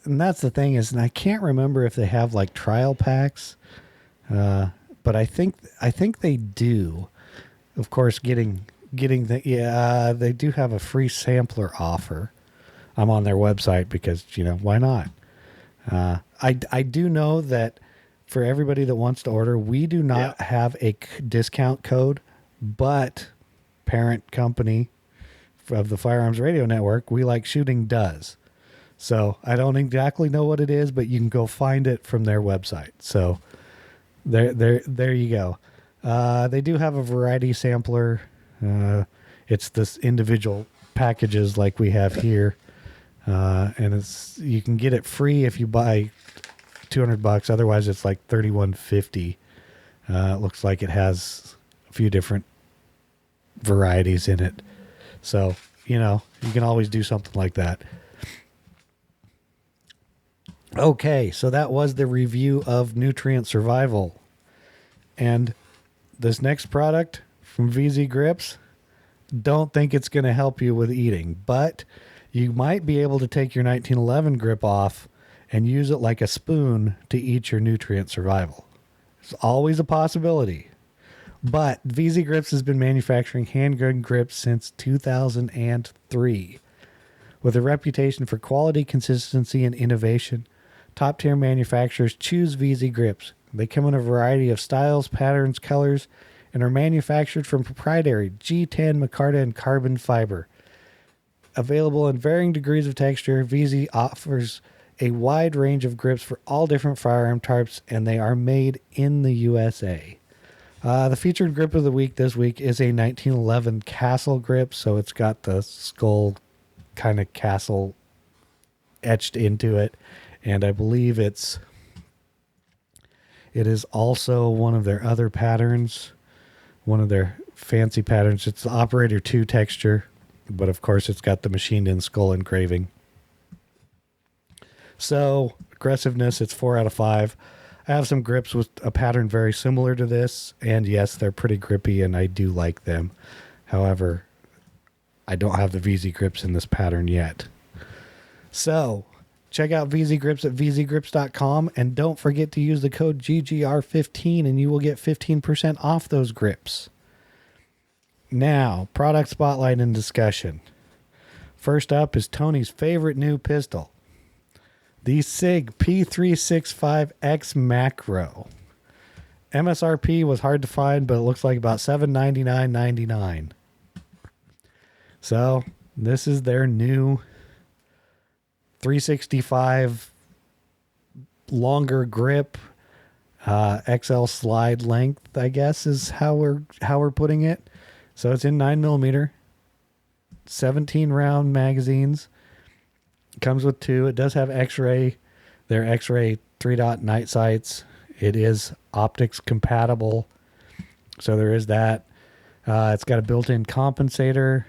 that's the thing is, and I can't remember if they have like trial packs, but I think they do. Of course, getting they do have a free sampler offer. I'm on their website because why not? I do know that for everybody that wants to order, we do not have a discount code, but parent company of the Firearms Radio Network, We Like Shooting, does. So I don't exactly know what it is, but you can go find it from their website. So there you go. They do have a variety sampler. It's this individual packages like we have here. And you can get it free if you buy $200. Otherwise it's like $31.50. It looks like it has a few different varieties in it. So, you can always do something like that. Okay, so that was the review of Nutrient Survival. And this next product from VZ Grips, don't think it's going to help you with eating, but you might be able to take your 1911 grip off and use it like a spoon to eat your Nutrient Survival. It's always a possibility. But VZ Grips has been manufacturing handgun grips since 2003. With a reputation for quality, consistency, and innovation, top-tier manufacturers choose VZ Grips. They come in a variety of styles, patterns, colors, and are manufactured from proprietary G10 micarta and carbon fiber. Available in varying degrees of texture, VZ offers a wide range of grips for all different firearm types, and they are made in the USA. The featured grip of the week this week is a 1911 Castle grip, so it's got the skull kind of castle etched into it, and I believe it is also one of their other patterns, one of their fancy patterns. It's the Operator 2 texture, but of course it's got the machined-in skull engraving. So, aggressiveness, it's 4 out of 5. I have some grips with a pattern very similar to this, and yes, they're pretty grippy, and I do like them. However, I don't have the VZ Grips in this pattern yet. So, check out VZ Grips at vzgrips.com, and don't forget to use the code GGR15, and you will get 15% off those grips. Now, product spotlight and discussion. First up is Tony's favorite new pistol. The SIG P365X Macro. MSRP was hard to find, but it looks like about $799.99. So this is their new 365 longer grip, XL slide length, I guess is how we're putting it. So it's in 9mm, 17 round magazines. It comes with 2. It does have X-ray. They're X-ray 3-dot night sights. It is optics compatible, so there is that. It's got a built-in compensator,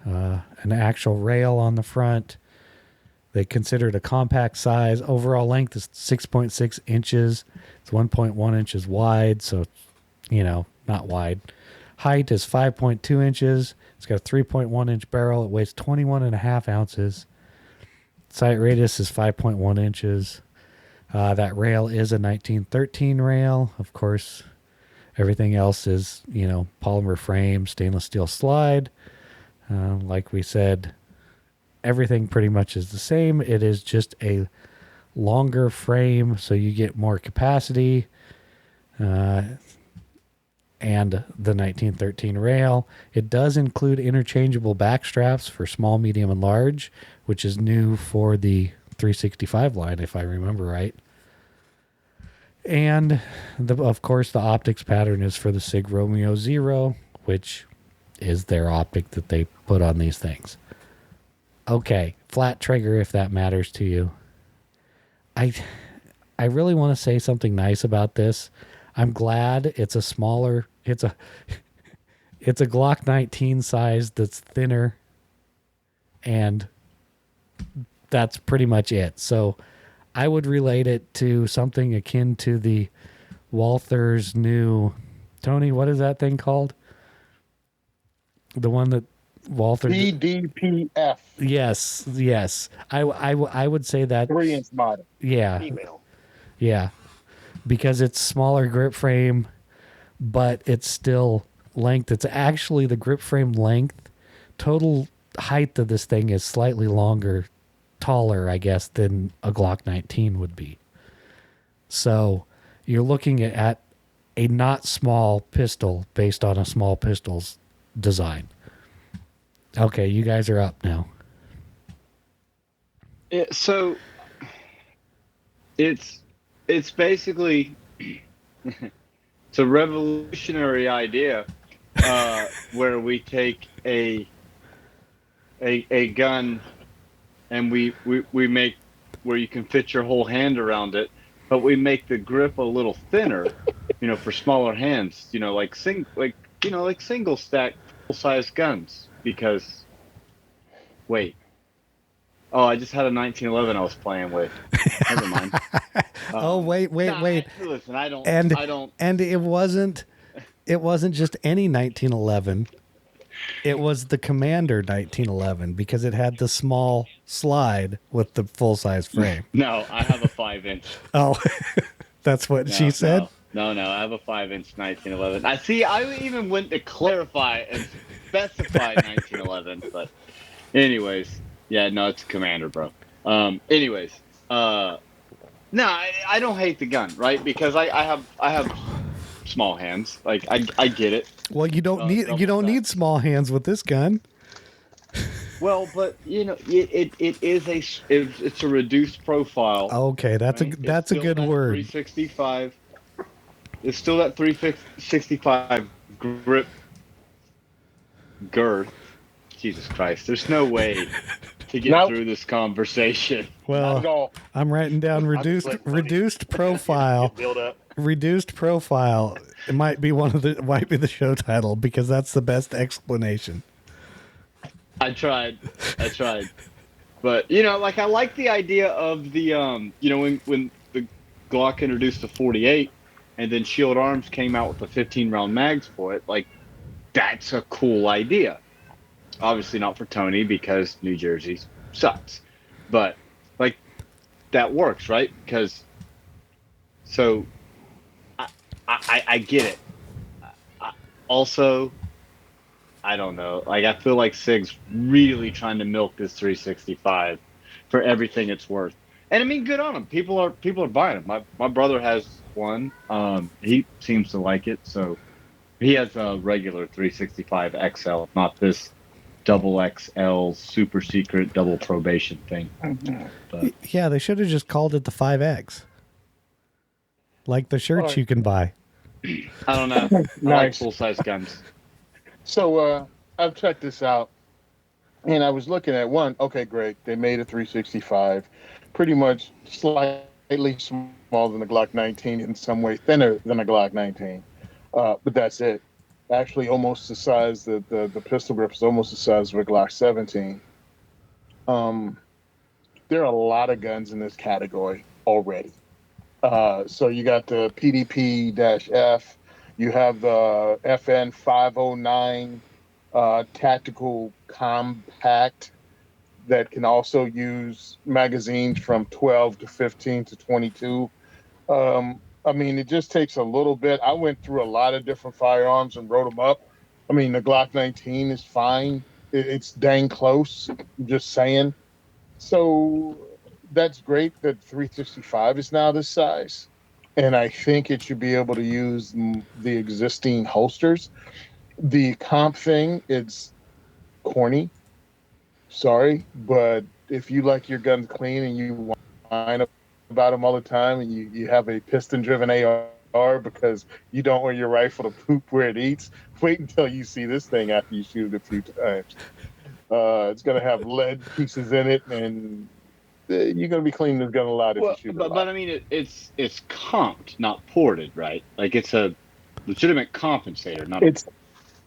an actual rail on the front. They consider it a compact size. Overall length is 6.6 inches. It's 1.1 inches wide, so, not wide. Height is 5.2 inches. It's got a 3.1 inch barrel. It weighs 21.5 ounces. Sight radius is 5.1 inches. That rail is a 1913 rail. Of course, everything else is, polymer frame, stainless steel slide. Like we said, everything pretty much is the same. It is just a longer frame, so you get more capacity. And the 1913 rail. It does include interchangeable back straps for small, medium, and large, which is new for the 365 line, if I remember right. And of course, the optics pattern is for the SIG Romeo Zero, which is their optic that they put on these things. Okay, flat trigger, if that matters to you. I really want to say something nice about this. I'm glad it's a smaller. It's a Glock 19 size that's thinner, and that's pretty much it. So I would relate it to something akin to the Walther's new, Tony, what is that thing called? The one that Walther...
PDPF.
Yes. I would say that...
3-inch model.
Yeah.
Female.
Yeah. Because it's smaller grip frame, but it's still length. It's actually the grip frame length. Total height of this thing is slightly taller, I guess, than a Glock 19 would be. So you're looking at a not small pistol based on a small pistol's design. Okay, you guys are up now.
So it's basically it's a revolutionary idea where we take a gun and we make where you can fit your whole hand around it, but we make the grip a little thinner, for smaller hands, like single stack full size guns. Because wait. Oh, I just had a 1911 I was playing with. Never mind.
Wait.
Listen, I don't.
And it wasn't just any 1911. It was the Commander 1911 because it had the small slide with the full size frame.
No, I have a 5-inch.
Oh, that's what she said?
No, I have a 5-inch 1911. I see. I even went to clarify and specify 1911, but anyways. Yeah, no, it's a Commander, bro. No, I don't hate the gun, right? Because I have small hands. Like I get it.
Well, you don't need small hands with this gun.
Well, but it's a reduced profile.
Okay, that's
right?
a good word.
365. It's still that 365 grip girth. Jesus Christ, there's no way to get through this conversation.
Well, I'm writing down reduced profile.
Build up.
Reduced profile. It might be the show title because that's the best explanation.
I tried. But I like the idea of the when the Glock introduced the 48 and then Shield Arms came out with the 15 round mags for it, like that's a cool idea. Obviously not for Tony because New Jersey sucks, but like that works, right? Because so I get it. Also, I don't know. Like I feel like SIG's really trying to milk this 365 for everything it's worth. And I mean, good on them. People are buying them. My brother has one. He seems to like it. So he has a regular 365 XL, not this double XL super secret double probation thing. But
Yeah, they should have just called it the 5X. Like the shirts
Alright.
you can buy.
I don't know. I like
Nice.
full size guns.
So I've checked this out, and I was looking at one. Okay, great. They made a 365, pretty much slightly smaller than the Glock 19, in some way thinner than a Glock 19. But that's it. Actually, almost the size. The pistol grip is almost the size of a Glock 17. There are a lot of guns in this category already. So you got the PDP-F, you have the FN 509 tactical compact that can also use magazines from 12 to 15 to 22. I mean, it just takes a little bit. I went through a lot of different firearms and wrote them up. I mean, the Glock 19 is fine. It's dang close. I'm just saying. So that's great that 365 is now this size. And I think it should be able to use the existing holsters. The comp thing, it's corny. Sorry. But if you like your guns clean and you whine about them all the time and you have a piston driven AR because you don't want your rifle to poop where it eats, wait until you see this thing after you shoot it a few times. It's going to have lead pieces in it, and you're going to be cleaning this gun a lot if you shoot it a lot.
But I mean, it's comped, not ported, right? Like it's a legitimate compensator, not
It's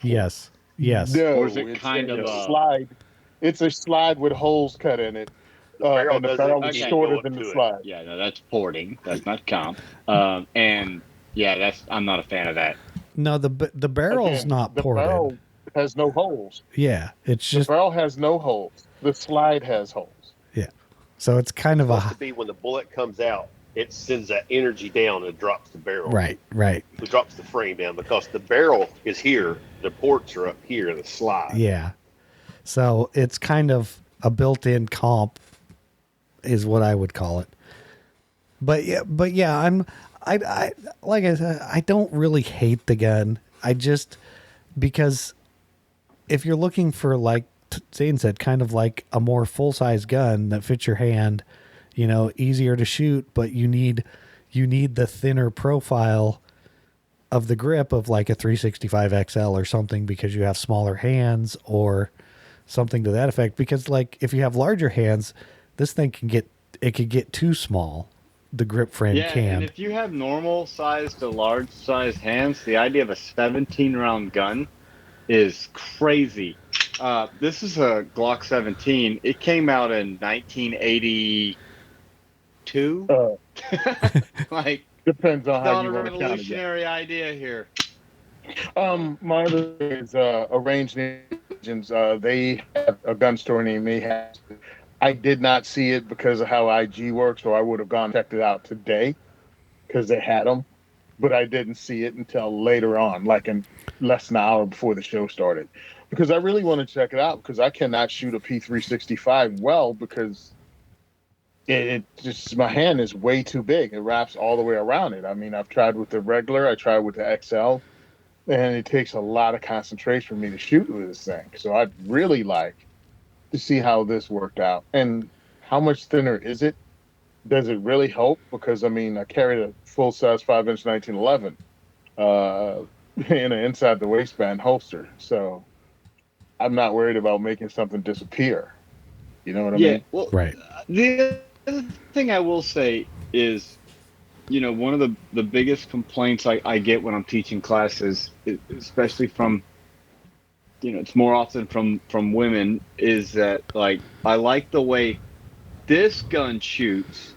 Yes. Yes.
no,
Or is it
it's
kind
a
of a-
slide. It's a slide with holes cut in it,
barrel
and the
doesn't
barrel is
even
shorter
go up
than the
to it.
slide.
yeah. No, that's porting. That's not comp. And yeah, I'm not a fan of that.
No, the barrel's
Again,
not
the
ported.
barrel has no holes.
Yeah, it's
The
just
barrel has no holes. The slide has holes.
so it's kind of
supposed
a
to be when the bullet comes out, it sends that energy down and drops the barrel.
right.
It drops the frame down because the barrel is here, the ports are up here in the slide.
Yeah. So it's kind of a built-in comp is what I would call it. But yeah, I like I said, I don't really hate the gun. I just because if you're looking for, like Zane said, kind of like a more full-size gun that fits your hand, easier to shoot, but you need the thinner profile of the grip of like a 365 XL or something because you have smaller hands or something to that effect. Because like if you have larger hands, this thing could get too small. The grip frame
Yeah,
can.
and if you have normal size to large size hands, the idea of a 17 round gun is crazy. This is a Glock 17. It came out in 1982. Like,
Depends on how
not
you
a
want to count it.
revolutionary idea here.
My other is Arranged Agents. They have a gun store named Mayhaps. I did not see it because of how IG works, or I would have gone and checked it out today because they had them. But I didn't see it until later on, like in less than an hour before the show started. Because I really want to check it out because I cannot shoot a P365 well because it just, my hand is way too big. It wraps all the way around it. I mean, I've tried with the regular, I tried with the XL, and it takes a lot of concentration for me to shoot with this thing. So I'd really like to see how this worked out. And how much thinner is it? Does it really help? Because, I mean, I carried a full-size 5-inch 1911 in an inside-the-waistband holster. So I'm not worried about making something disappear. You know what I mean?
Well,
Right.
The other thing I will say is, one of the biggest complaints I get when I'm teaching classes, especially from, it's more often from women, is that, like, I like the way this gun shoots,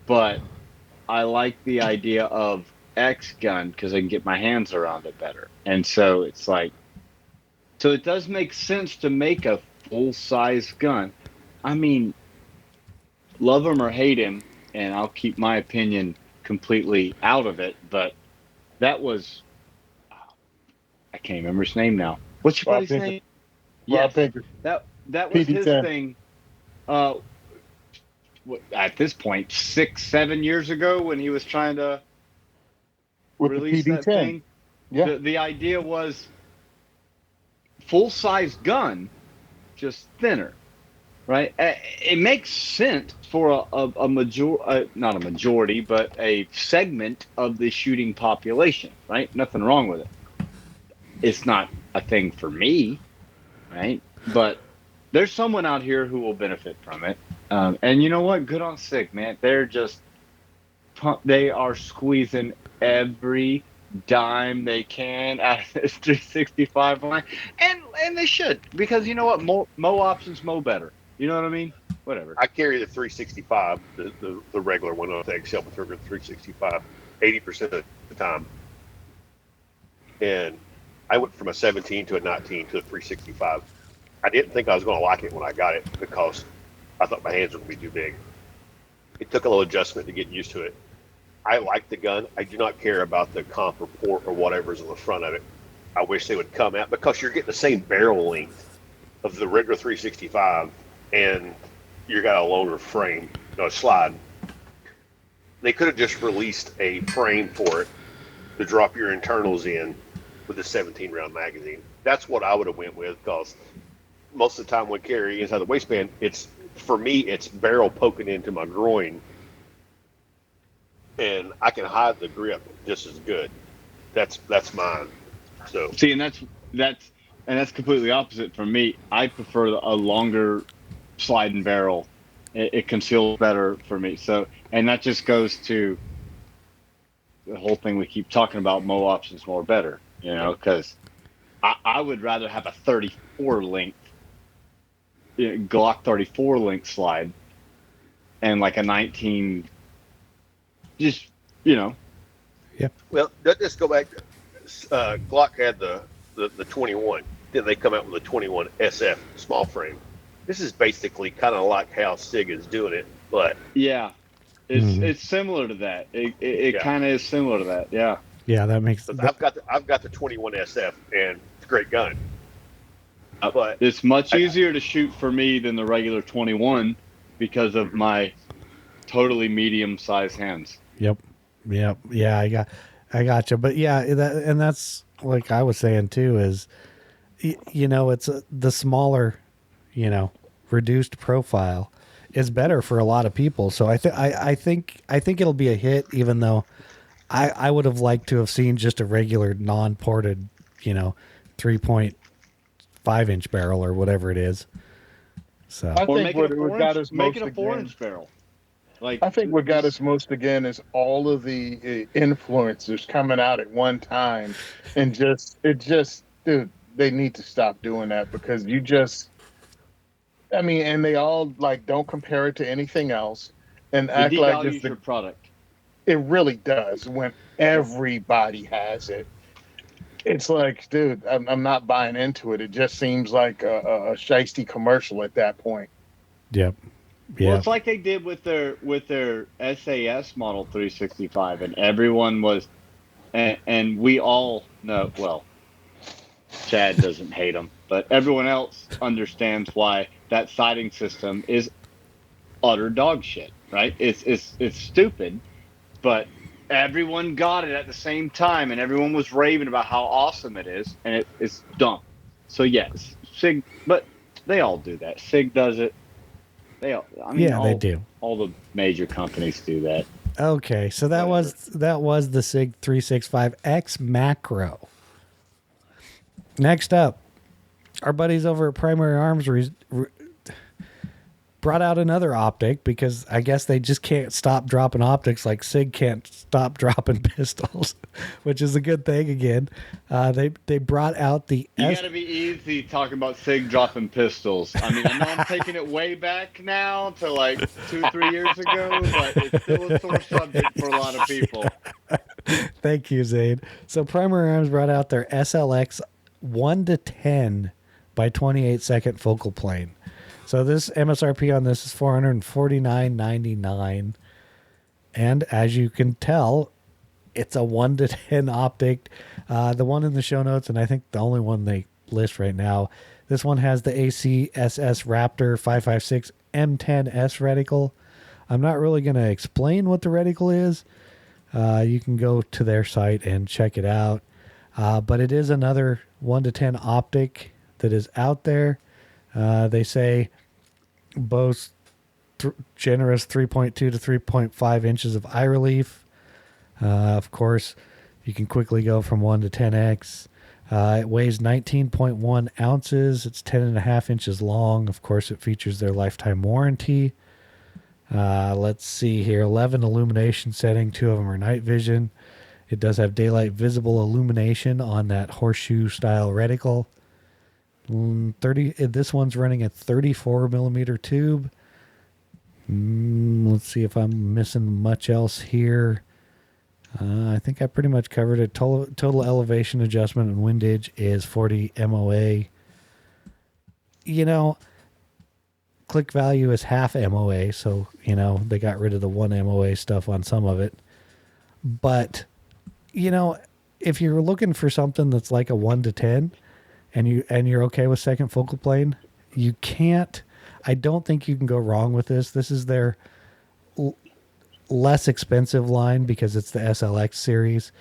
but I like the idea of X gun because I can get my hands around it better. And so it's like, so it does make sense to make a full-size gun. I mean, love him or hate him, and I'll keep my opinion completely out of it, but that was, I can't remember his name now. What's your
Rob
buddy's
Pinker.
name?
Rob
Yes,
Pinker.
that was his
PD10.
thing. at this point 6-7 years ago when he was trying to
With
release
the
that
PD-10.
thing.
Yeah.
The idea was full-size gun, just thinner, right? It makes sense for a not a majority, but a segment of the shooting population, right? Nothing wrong with it. It's not a thing for me, right? But there's someone out here who will benefit from it. And you know what? Good on SIG, man. They are squeezing every dime they can out of this 365 line, and they should, because you know what? Mo options, mo better. You know what I mean? Whatever.
I carry the 365, the regular one on the Excel with 365, 80% of the time. And I went from a 17 to a 19 to a 365. I didn't think I was going to like it when I got it because I thought my hands were going to be too big. It took a little adjustment to get used to it. I like the gun. I do not care about the comp report or whatever's on the front of it. I wish they would come out because you're getting the same barrel length of the regular 365 and you got a longer frame, slide. They could have just released a frame for it to drop your internals in with a 17 round magazine. That's what I would have went with, because most of the time when carry inside the waistband, for me it's barrel poking into my groin, and I can hide the grip just as good. That's mine. So
see, and that's completely opposite from me. I prefer a longer sliding barrel. It conceals better for me. So, and that just goes to the whole thing we keep talking about: mo options, more better. Because I would rather have a 34 length Glock 34 length slide and like a 19. Just
Yeah.
well, let's go back. Glock had the 21. Then they come out with the 21 SF small frame. This is basically kind of like how SIG is doing it, but
yeah, it's similar to that. It kind of is similar to that. Yeah.
Yeah, that makes.
I've got the 21 SF, and it's a great gun. But
it's much easier to shoot for me than the regular 21 because of my totally medium-sized hands.
Yep. Yeah, I got you. But yeah, that's like I was saying too, is, it's the smaller, reduced profile is better for a lot of people. So I think it'll be a hit, even though I would have liked to have seen just a regular non-ported, 3.5-inch barrel or whatever it is. So
I
Or
think what got us
make
most
it a 4-inch
again,
barrel. Like,
I think what got us most again is all of the influencers coming out at one time, and dude, they need to stop doing that, because and they all like don't compare it to anything else and
it
act like
devalues your product.
it really does when everybody has it. It's like, dude, I'm not buying into it. It just seems like a shiesty commercial at that point.
Yep. Yeah.
Well, it's like they did with their SAS Model 365, and everyone was, and we all know. Well, Chad doesn't hate them, but everyone else understands why that sighting system is utter dog shit. Right? It's stupid, but everyone got it at the same time, and everyone was raving about how awesome it is, and it's dumb. So yes, SIG, but they all do that. SIG does it. They do. All the major companies do that.
Okay, so that was the SIG 365X Macro. Next up, our buddies over at Primary Arms brought out another optic, because I guess they just can't stop dropping optics like SIG can't stop dropping pistols, which is a good thing again. They brought out the...
You gotta be easy talking about SIG dropping pistols. I mean, I know I'm taking it way back now to like 2-3 years ago, but it's still a sore subject for a lot of people.
Thank you, Zane. So Primary Arms brought out their SLX 1-10 by 28 second focal plane. So this MSRP on this is $449.99, and as you can tell, it's a 1-10 optic. The one in the show notes, and I think the only one they list right now, this one has the ACSS Raptor 556 M10S reticle. I'm not really going to explain what the reticle is. You can go to their site and check it out. But it is another 1 to 10 optic that is out there. They say boasts generous 3.2 to 3.5 inches of eye relief. Of course, you can quickly go from 1 to 10x. It weighs 19.1 ounces. It's 10.5 inches long. Of course, it features their lifetime warranty. Let's see here. 11 illumination setting. 2 of them are night vision. It does have daylight visible illumination on that horseshoe style reticle. 30. This one's running a 34 millimeter tube. Let's see if I'm missing much else here. I think I pretty much covered it. Total elevation adjustment and windage is 40 MOA. You know, click value is half MOA, so, you know, they got rid of the 1 MOA stuff on some of it. But, you know, if you're looking for something that's like a 1 to 10 and you're okay with second focal plane, I don't think you can go wrong with this. This is their less expensive line because it's the SLX series,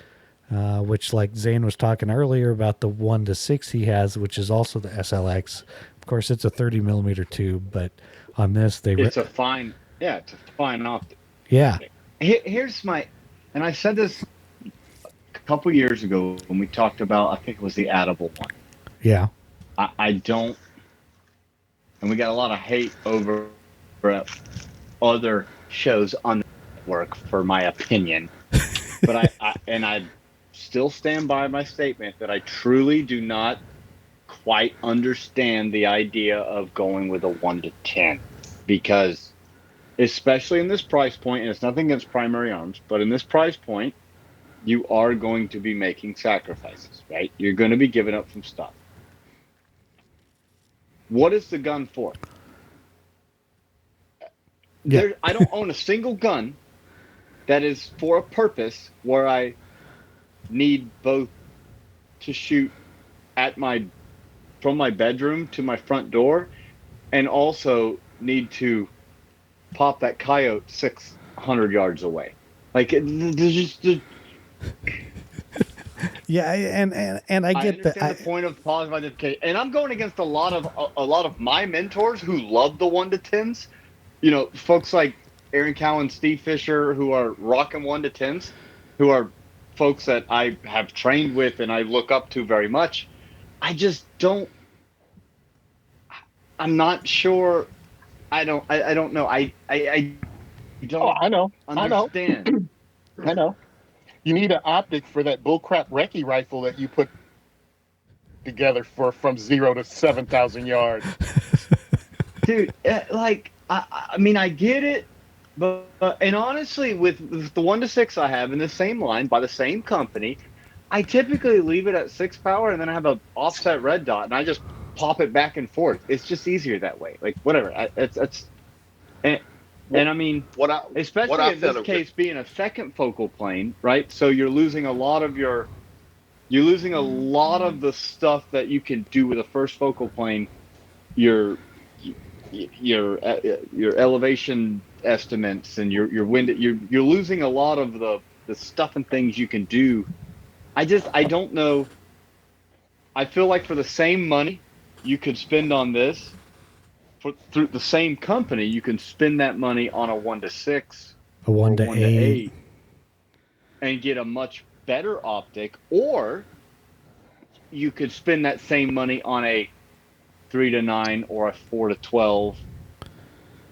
which, like Zane was talking earlier about the 1 to 6 he has, which is also the SLX. Of course, it's a 30 millimeter tube, but on this
it's a fine optic.
Yeah.
Here's and I said this a couple years ago when we talked about, I think it was the Audible one.
Yeah.
I don't, and we got a lot of hate over other shows on the network for my opinion, but I still stand by my statement that I truly do not quite understand the idea of going with a 1 to 10, because especially in this price point, and it's nothing against Primary Arms, but in this price point, you are going to be making sacrifices, right? You're going to be giving up some stuff. What is the gun for?
Yeah.
I don't own a single gun that is for a purpose where I need both to shoot from my bedroom to my front door, and also need to pop that coyote 600 yards away. Like, there's just
yeah, and I get that.
I understand the point of positive identification, and I'm going against a lot of my mentors who love the 1 to 10s. You know, folks like Aaron Cowan, Steve Fisher, who are rocking 1 to 10s, who are folks that I have trained with and I look up to very much. I just don't. I'm not sure. I don't know. I don't.
Oh, I know.
Understand.
I know. You need an optic for that bullcrap recce rifle that you put together from 0 to 7,000 yards.
Dude, like, I mean, I get it, but and honestly, with the 1 to 6 I have in the same line by the same company, I typically leave it at 6 power, and then I have an offset red dot, and I just pop it back and forth. It's just easier that way. Like, whatever. And I mean, especially in this case being a second focal plane, right? So you're losing a lot of the stuff that you can do with a first focal plane. Your elevation estimates and your wind. You're losing a lot of the stuff and things you can do. I don't know. I feel like for the same money you could spend on this, through the same company, you can spend that money on a 1 to 6,
a 1 to 8,
and get a much better optic, or you could spend that same money on a 3 to 9 or a 4 to 12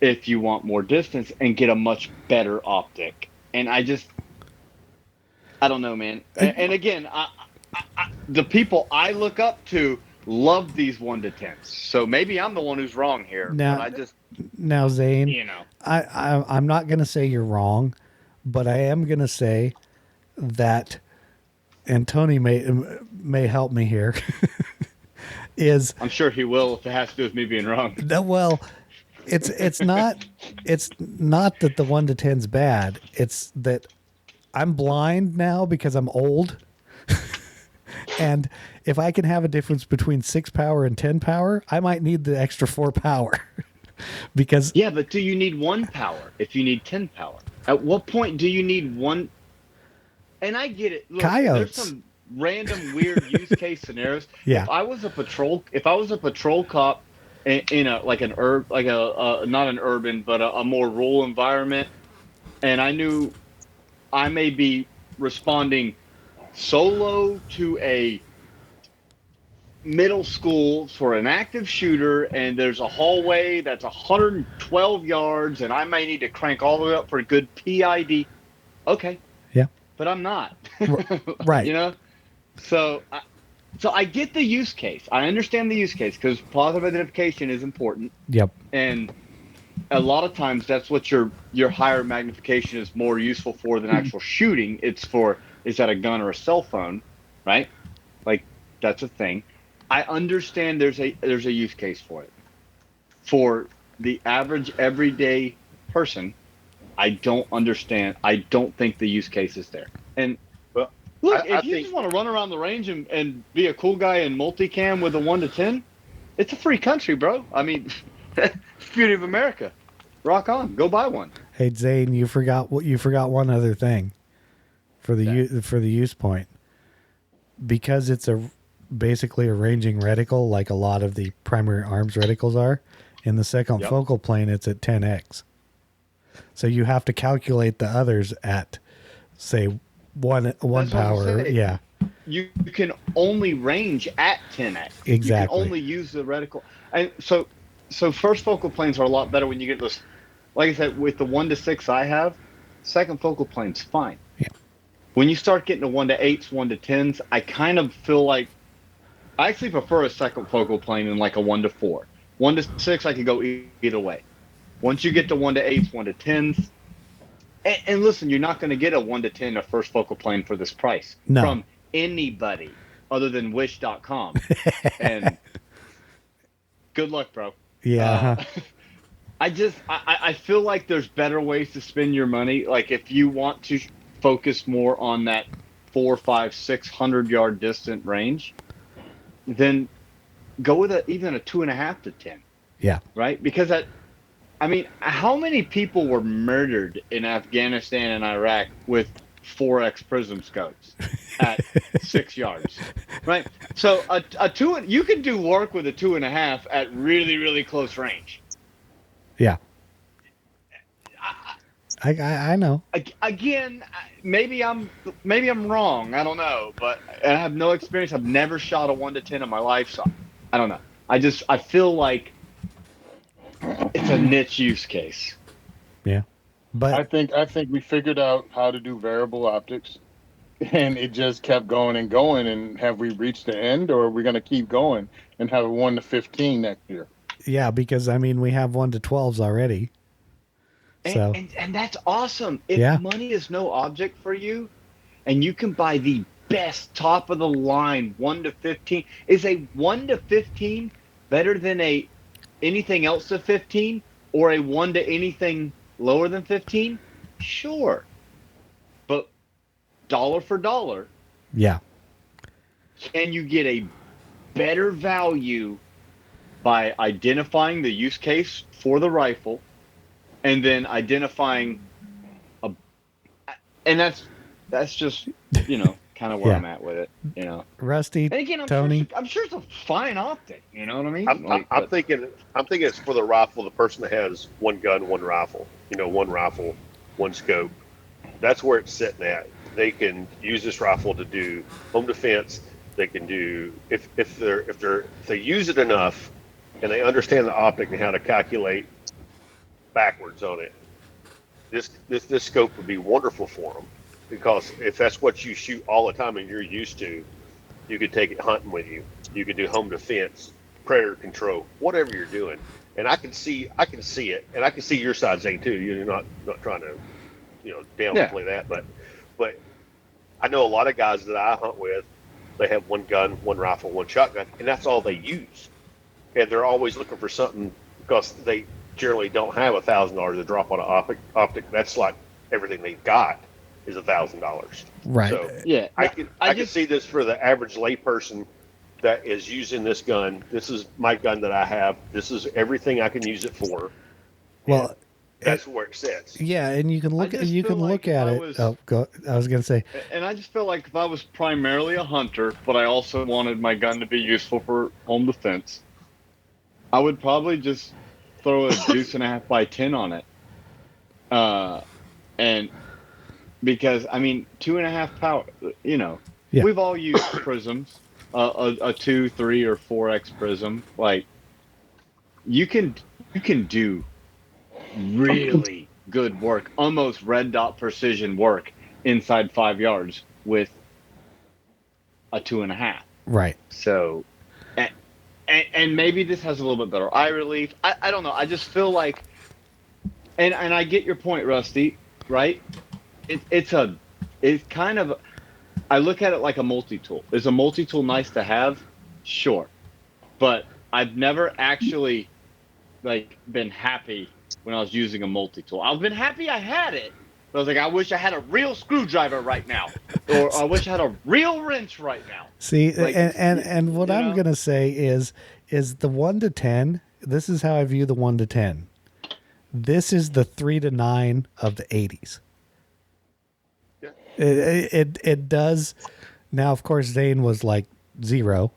if you want more distance and get a much better optic. And I don't know, man. And again, the people I look up to love these 1 to 10s. So maybe I'm the one who's wrong here.
Now, Zane,
you know,
I'm not going to say you're wrong, but I am going to say that, and Tony may help me here.
I'm sure he will if it has to do with me being wrong.
Well, it's not that the 1 to 10's bad. It's that I'm blind now because I'm old. And if I can have a difference between 6 power and 10 power, I might need the extra 4 power. Because
Yeah, but do you need 1 power if you need 10 power? At what point do you need 1? And I get it. Look, there's
coyotes.
some random weird use case scenarios.
Yeah.
If I was a patrol cop in a like an urb like a not an urban but a more rural environment, and I knew I may be responding solo to a middle school for an active shooter, and there's a hallway that's 112 yards, and I may need to crank all the way up for a good PID. Okay.
Yeah.
But I'm not.
Right.
You know? So I get the use case. I understand the use case because positive identification is important.
Yep.
And a lot of times that's what your higher magnification is more useful for than actual shooting. It's for, is that a gun or a cell phone, right? Like, that's a thing. I understand there's a use case for it. For the average everyday person, I don't understand. I don't think the use case is there. And
Well,
look,
I
if you
think-
just want to run around the range and be a cool guy in multicam with a 1 to 10, it's a free country, bro. I mean, it's the beauty of America. Rock on, go buy one.
Hey Zane, you forgot one other thing for the for the use point. Because it's basically a ranging reticle like a lot of the primary arms reticles are. In the second
Yep.
focal plane, it's at 10x. So you have to calculate the others at, say, one
That's what I'm
power.
saying.
Yeah,
You can only range at 10x.
Exactly.
You can only use the reticle. And so first focal planes are a lot better when you get those. Like I said, with the 1 to 6 I have, second focal plane's fine.
Yeah.
When you start getting to 1 to 8s, 1 to 10s, I kind of feel like I actually prefer a second focal plane than like a 1 to 4. 1 to 6, I could go either way. Once you get to 1 to 8s, 1 to 10s, and listen, you're not going to get a 1 to 10 a first focal plane for this price from anybody other than wish.com. And good luck, bro.
yeah.
I feel like there's better ways to spend your money. Like if you want to focus more on that 400, 500, 600 yard distant range, then go with even a 2.5 to 10.
Yeah.
Right? Because how many people were murdered in Afghanistan and Iraq with 4x prism scopes at 6 yards? Right? So you can do work with a 2.5 at really, really close range.
Yeah. I know.
Again, maybe I'm wrong. I don't know, but I have no experience. I've never shot a 1 to 10 in my life, so I don't know. I feel like it's a niche use case.
Yeah. But
I think we figured out how to do variable optics, and it just kept going and going. And have we reached the end, or are we going to keep going and have a 1 to 15 next year?
yeah, because we have 1 to 12s already. So
And that's awesome. If money is no object for you, and you can buy the best top of the line 1 to 15, is a 1 to 15 better than anything else to 15, or a 1 to anything lower than 15? Sure, but dollar for dollar,
yeah.
can you get a better value by identifying the use case for the rifle? And then identifying and that's just, kind of where I'm at with it,
Rusty,
And again,
Tony.
I'm sure it's a fine optic, you know what I mean?
I'm thinking it's for the rifle, the person that has one gun, one rifle, one rifle, one scope. That's where it's sitting at. They can use this rifle to do home defense. They can do if they use it enough and they understand the optic and how to calculate backwards on it. This scope would be wonderful for them, because if that's what you shoot all the time and you're used to, you could take it hunting with you. You could do home defense, predator control, whatever you're doing. And I can see it, and I can see your side, Zane, too. You're not trying to, downplay that, but I know a lot of guys that I hunt with. They have one gun, one rifle, one shotgun, and that's all they use. And they're always looking for something, because they generally don't have $1,000 to drop on an optic. That's like everything they've got is $1,000.
Right.
So
yeah,
I can see this for the average layperson that is using this gun. This is my gun that I have. This is everything I can use it for.
Well,
That's where it sits.
yeah, and you can look
I
at
just
you
feel
can
like
look at
if I
it.
was-
Oh, go. I was gonna say,
And I just feel like if I was primarily a hunter, but I also wanted my gun to be useful for home defense, I would probably just throw a deuce and a half by 10 on it. And because, I mean, 2.5 power, you know,
Yeah.
we've all used prisms, a 2, 3, or 4x prism. Like, you can do really good work, almost red dot precision work inside 5 yards with a 2.5.
right.
So, and maybe this has a little bit better eye relief. I don't know. I just feel like, and I get your point, Rusty. Right? It's kind of. I look at it like a multi-tool. Is a multi-tool nice to have? Sure, but I've never actually been happy when I was using a multi-tool. I've been happy I had it. But I was like, I wish I had a real screwdriver right now, or I wish I had a real wrench right now.
See,
Like,
and what
you
I'm
know?
gonna say is the 1 to 10. This is how I view the 1 to 10. This is the 3 to 9 of the 80s.
Yeah.
It does. Now, of course, Zane was like 0,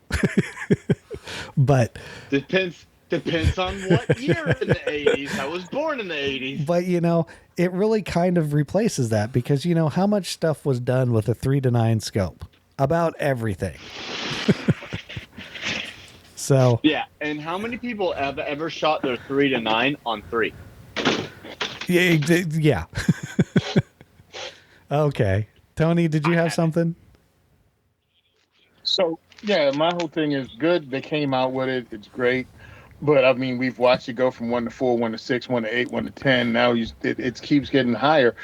but
Depends on what year in the 80s. I was born in the 80s.
but it really kind of replaces that, because how much stuff was done with a 3 to 9 scope, about everything. So
Yeah, and how many people have ever shot their 3 to 9 on 3?
yeah. Okay, Tony, did you have something?
So yeah, my whole thing is good. They came out with it. It's great. But I mean, we've watched it go from 1 to 4, 1 to 6, 1 to 8, 1 to 10. Now it keeps getting higher.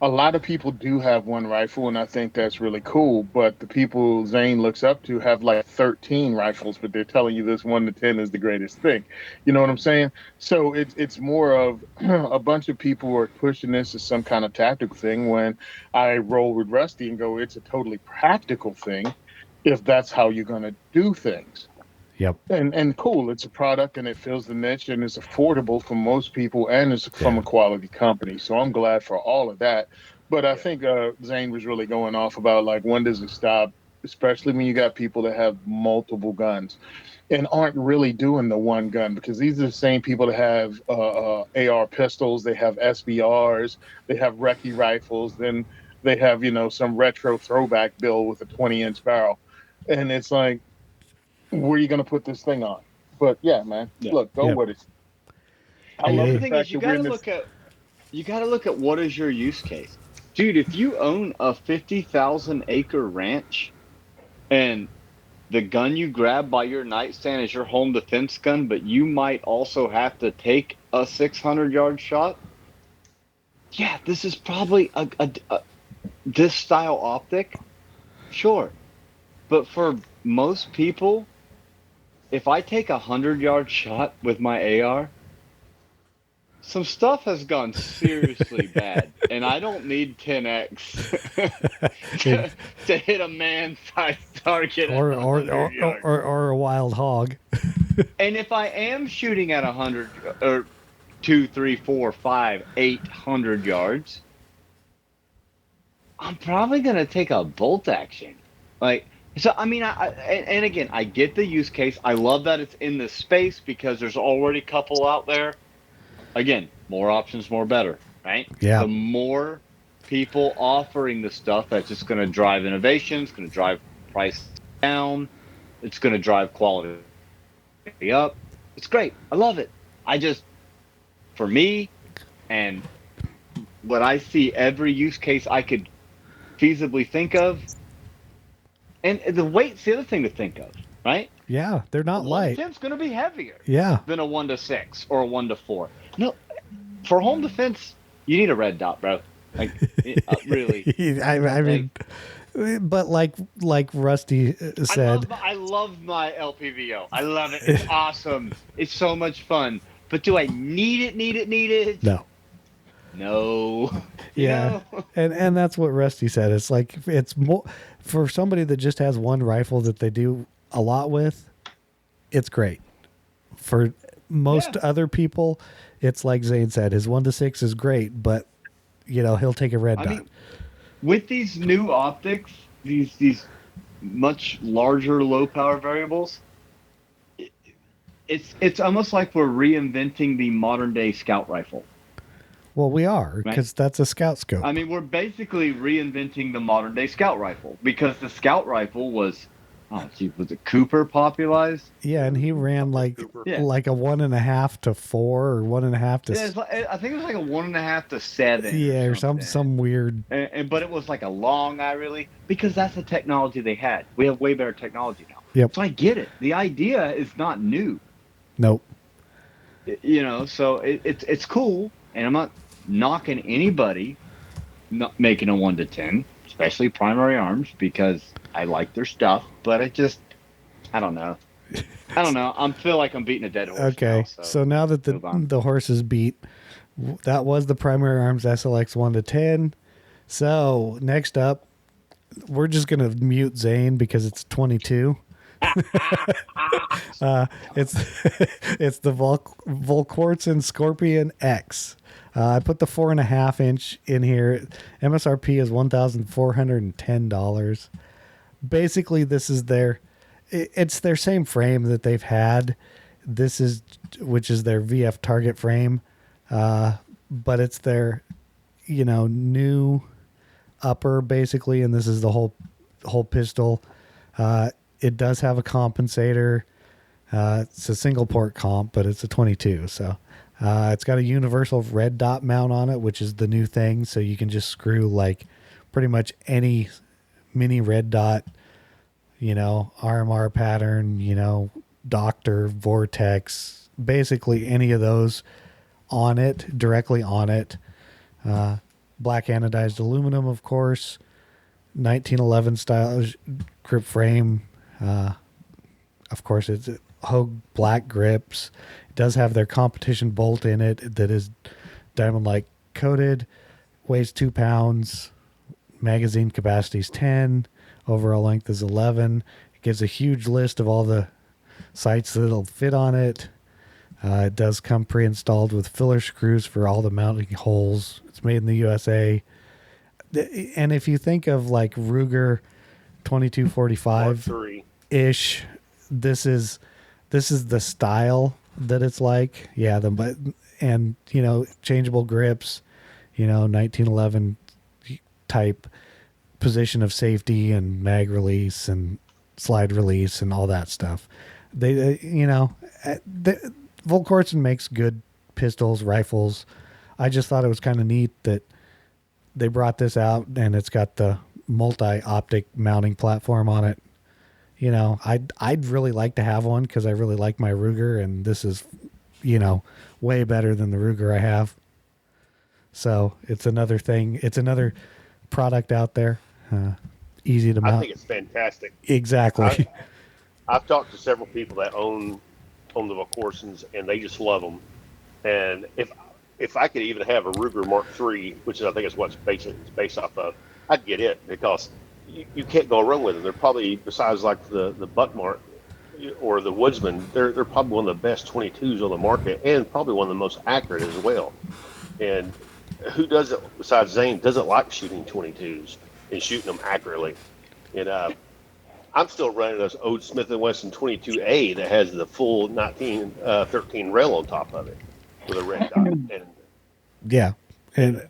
A lot of people do have one rifle, and I think that's really cool. But the people Zane looks up to have like 13 rifles, but they're telling you this 1 to 10 is the greatest thing. You know what I'm saying? So it's more of a bunch of people are pushing this as some kind of tactical thing, when I roll with Rusty and go, it's a totally practical thing if that's how you're going to do things.
Yep.
And cool, it's a product and it fills the niche and it's affordable for most people, and it's from
Yeah.
a quality company. So I'm glad for all of that. But I think Zane was really going off about, like, when does it stop, especially when you got people that have multiple guns and aren't really doing the one gun, because these are the same people that have AR pistols, they have SBRs, they have recce rifles, then they have, some retro throwback build with a 20-inch barrel. And it's like, where are you going to put this thing on? But yeah, man,
Yeah.
look, go
Yep.
with it.
Yeah.
I love
The
the
thing
fact
is, you
that we're
gotta
in this.
look at what is your use case, dude. If you own a 50,000 acre ranch, and the gun you grab by your nightstand is your home defense gun, but you might also have to take a 600-yard shot. Yeah, this is probably a this style optic, sure, but for most people, if I take a 100-yard shot with my AR, some stuff has gone seriously bad, and I don't need 10x to hit a man-sized target
Or
at
or
100 yards.
or a wild hog.
And if I am shooting at 100 or 2, 3, 4, 5, 800 yards, I'm probably gonna take a bolt action. Like, so I mean, and again, I get the use case. I love that it's in this space because there's already a couple out there. Again, more options, more better, right?
Yeah.
The more people offering the stuff, that's just going to drive innovation. It's going to drive price down. It's going to drive quality up. It's great. I love it. For me, and what I see, every use case I could feasibly think of, and the weight's the other thing to think of, right?
Yeah, they're not light.
110's going to be heavier
Yeah.
than a 1 to 6 or a 1 to 4. No, for home defense, you need a red dot, bro. Like, really.
I mean, but like Rusty said,
I love my LPVO. I love it. It's awesome. It's so much fun. But do I need it?
no.
No.
Yeah. And that's what Rusty said. It's like, it's more for somebody that just has one rifle that they do a lot with, it's great. For most other people, it's like Zane said, his 1-6 is great, but he'll take a red dot.
mean, with these new optics, these much larger low power variables, it's almost like we're reinventing the modern day scout rifle.
Well, we are, because that's a scout scope.
I mean, we're basically reinventing the modern day scout rifle, because the scout rifle was it Cooper popularized?
Yeah, and he ran like a 1.5 to 4 or 1.5 to.
Yeah, I think it was like a 1.5 to 7.
Yeah, or some weird.
But it was like a long eye, really, because that's the technology they had. We have way better technology now.
Yep.
So I get it. The idea is not new.
Nope.
So it's cool, and I'm not knocking anybody not making a 1 to 10, especially Primary Arms, because I like their stuff, but I don't know. I feel like I'm beating a dead horse.
Okay,
now,
so now that the horse is beat, that was the Primary Arms SLX 1 to 10. So next up, we're just gonna mute Zane because it's 22. It's the Volquartsen Scorpion X. I put the 4.5 inch in here. MSRP is $1,410. Basically, this is it's their same frame that they've had. Which is their VF target frame, but it's their new upper basically, and this is the whole pistol. It does have a compensator. It's a single port comp, but it's a 22. So it's got a universal red dot mount on it, which is the new thing. So you can just screw like pretty much any mini red dot, RMR pattern, Doctor, Vortex, basically any of those on it, directly on it. Black anodized aluminum, of course. 1911 style grip frame. Of course, it's Hogue black grips. It does have their competition bolt in it that is diamond-like coated. Weighs 2 pounds. Magazine capacity is 10. Overall length is 11. It gives a huge list of all the sights that'll fit on it. It does come pre-installed with filler screws for all the mounting holes. It's made in the USA. And if you think of like Ruger 2245-ish, this is the style that it's like. Yeah, and changeable grips, 1911 type position of safety and mag release and slide release and all that stuff. Volquartsen makes good pistols, rifles. I just thought it was kind of neat that they brought this out and it's got the multi-optic mounting platform on it. I'd really like to have one because I really like my Ruger, and this is, way better than the Ruger I have. So it's another thing. It's another product out there. Easy to mount.
I think it's fantastic.
Exactly.
I've talked to several people that own the Volquartsens, and they just love them. And if I could even have a Ruger Mark III, which I think is what it's based off of, I'd get it because you can't go wrong with them. They're probably, besides like the Buckmark or the Woodsman, they're probably one of the best 22s on the market and probably one of the most accurate as well. And who doesn't, besides Zane, doesn't like shooting 22s and shooting them accurately? And I'm still running those old Smith & Wesson 22A that has the full 1913 rail on top of it with a red dot. And
yeah, and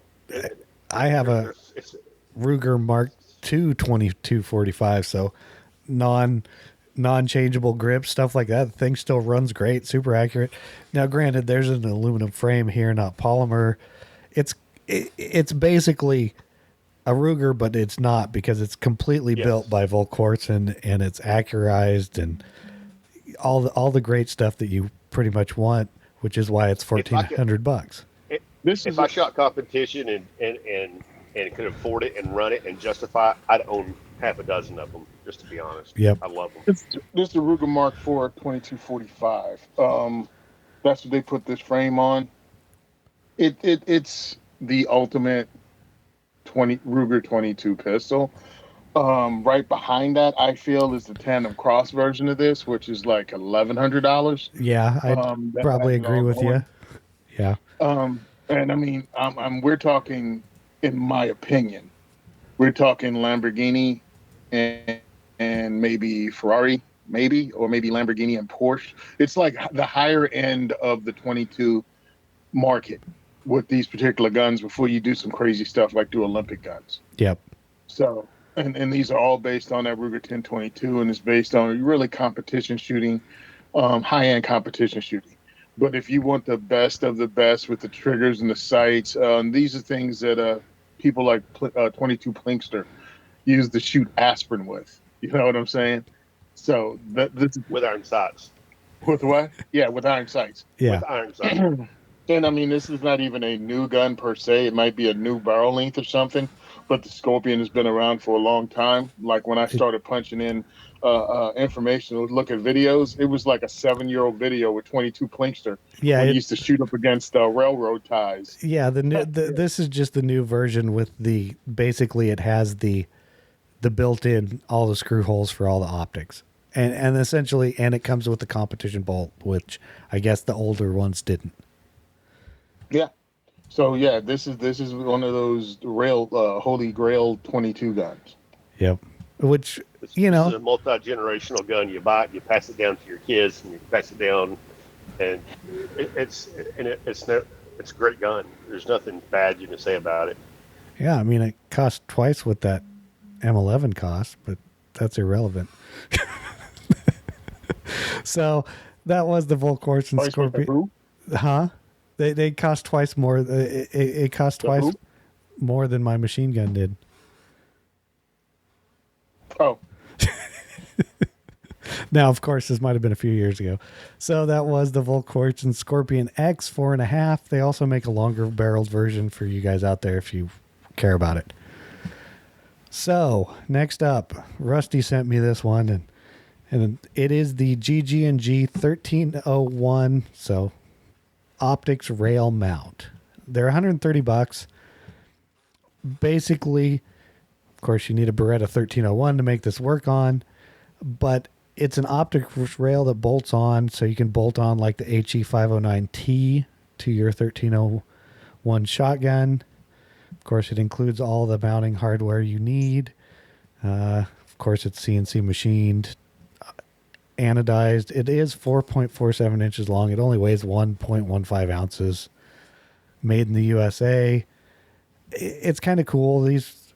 I have a Ruger Mark II 2245, so non-changeable grip, stuff like that. The thing still runs great, super accurate. Now, granted, there's an aluminum frame here, not polymer. It's basically a Ruger, but it's not, because it's completely built by Volquartsen, and it's accurized and all the great stuff that you pretty much want, which is why it's $1,400.
If I shot competition and could afford it and run it and justify it, I'd own half a dozen of them, just to be honest.
Yep.
I love them.
This is the Ruger Mark IV 2245. That's what they put this frame on. It's the ultimate 20 Ruger 22 pistol. Right behind that, I feel, is the Tandem Cross version of this, which is like $1,100.
Yeah, I'd
That
probably
has it
agree
all
with you.
going.
Yeah.
And I mean, we're talking, in my opinion, we're talking Lamborghini and maybe Ferrari, maybe, or maybe Lamborghini and Porsche. It's like the higher end of the 22 market with these particular guns before you do some crazy stuff like do Olympic guns.
Yep.
So, and these are all based on that Ruger 1022, and it's based on really competition shooting, high-end competition shooting. But if you want the best of the best with the triggers and the sights, these are things that people like 22 Plinkster use to shoot aspirin with. You know what I'm saying? So this is
with iron sights.
with what? Yeah, with iron sights.
Yeah.
With iron sights.
And I mean, this is not even a new gun per se. It might be a new barrel length or something, but the Scorpion has been around for a long time. Like when I started punching in information, look at videos, it was like a 7-year-old video with 22 Plinkster
Yeah.
when he used to shoot up against railroad ties.
Yeah. This is just the new version with basically it has the built-in all the screw holes for all the optics. And essentially, and it comes with the competition bolt, which I guess the older ones didn't.
Yeah. So yeah, this is one of those holy grail 22 guns.
Yep. Which,
This
you
is
know,
a multi-generational gun. You buy it, you pass it down to your kids, and you pass it down, and it's a great gun. There's nothing bad you can say about it.
yeah, I mean, it cost twice what that M11 cost, but that's irrelevant. So that was the Volquartz and
Twice with the
Scorpion.
who?
Huh? They cost twice more. It cost
The
twice
who?
more than my machine gun did.
Oh,
Now, of course, this might have been a few years ago. So that was the Volquartz and Scorpion X 4.5. They also make a longer barreled version for you guys out there if you care about it. So next up, Rusty sent me this one, and it is the GG&G 1301. So optics rail mount. They're $130. Basically, of course, you need a Beretta 1301 to make this work on, but it's an optics rail that bolts on, so you can bolt on like the HE509T to your 1301 shotgun. Of course, it includes all the mounting hardware you need. Of course, it's CNC machined, anodized. It is 4.47 inches long. It only weighs 1.15 ounces. Made in the USA. It's kind of cool. These,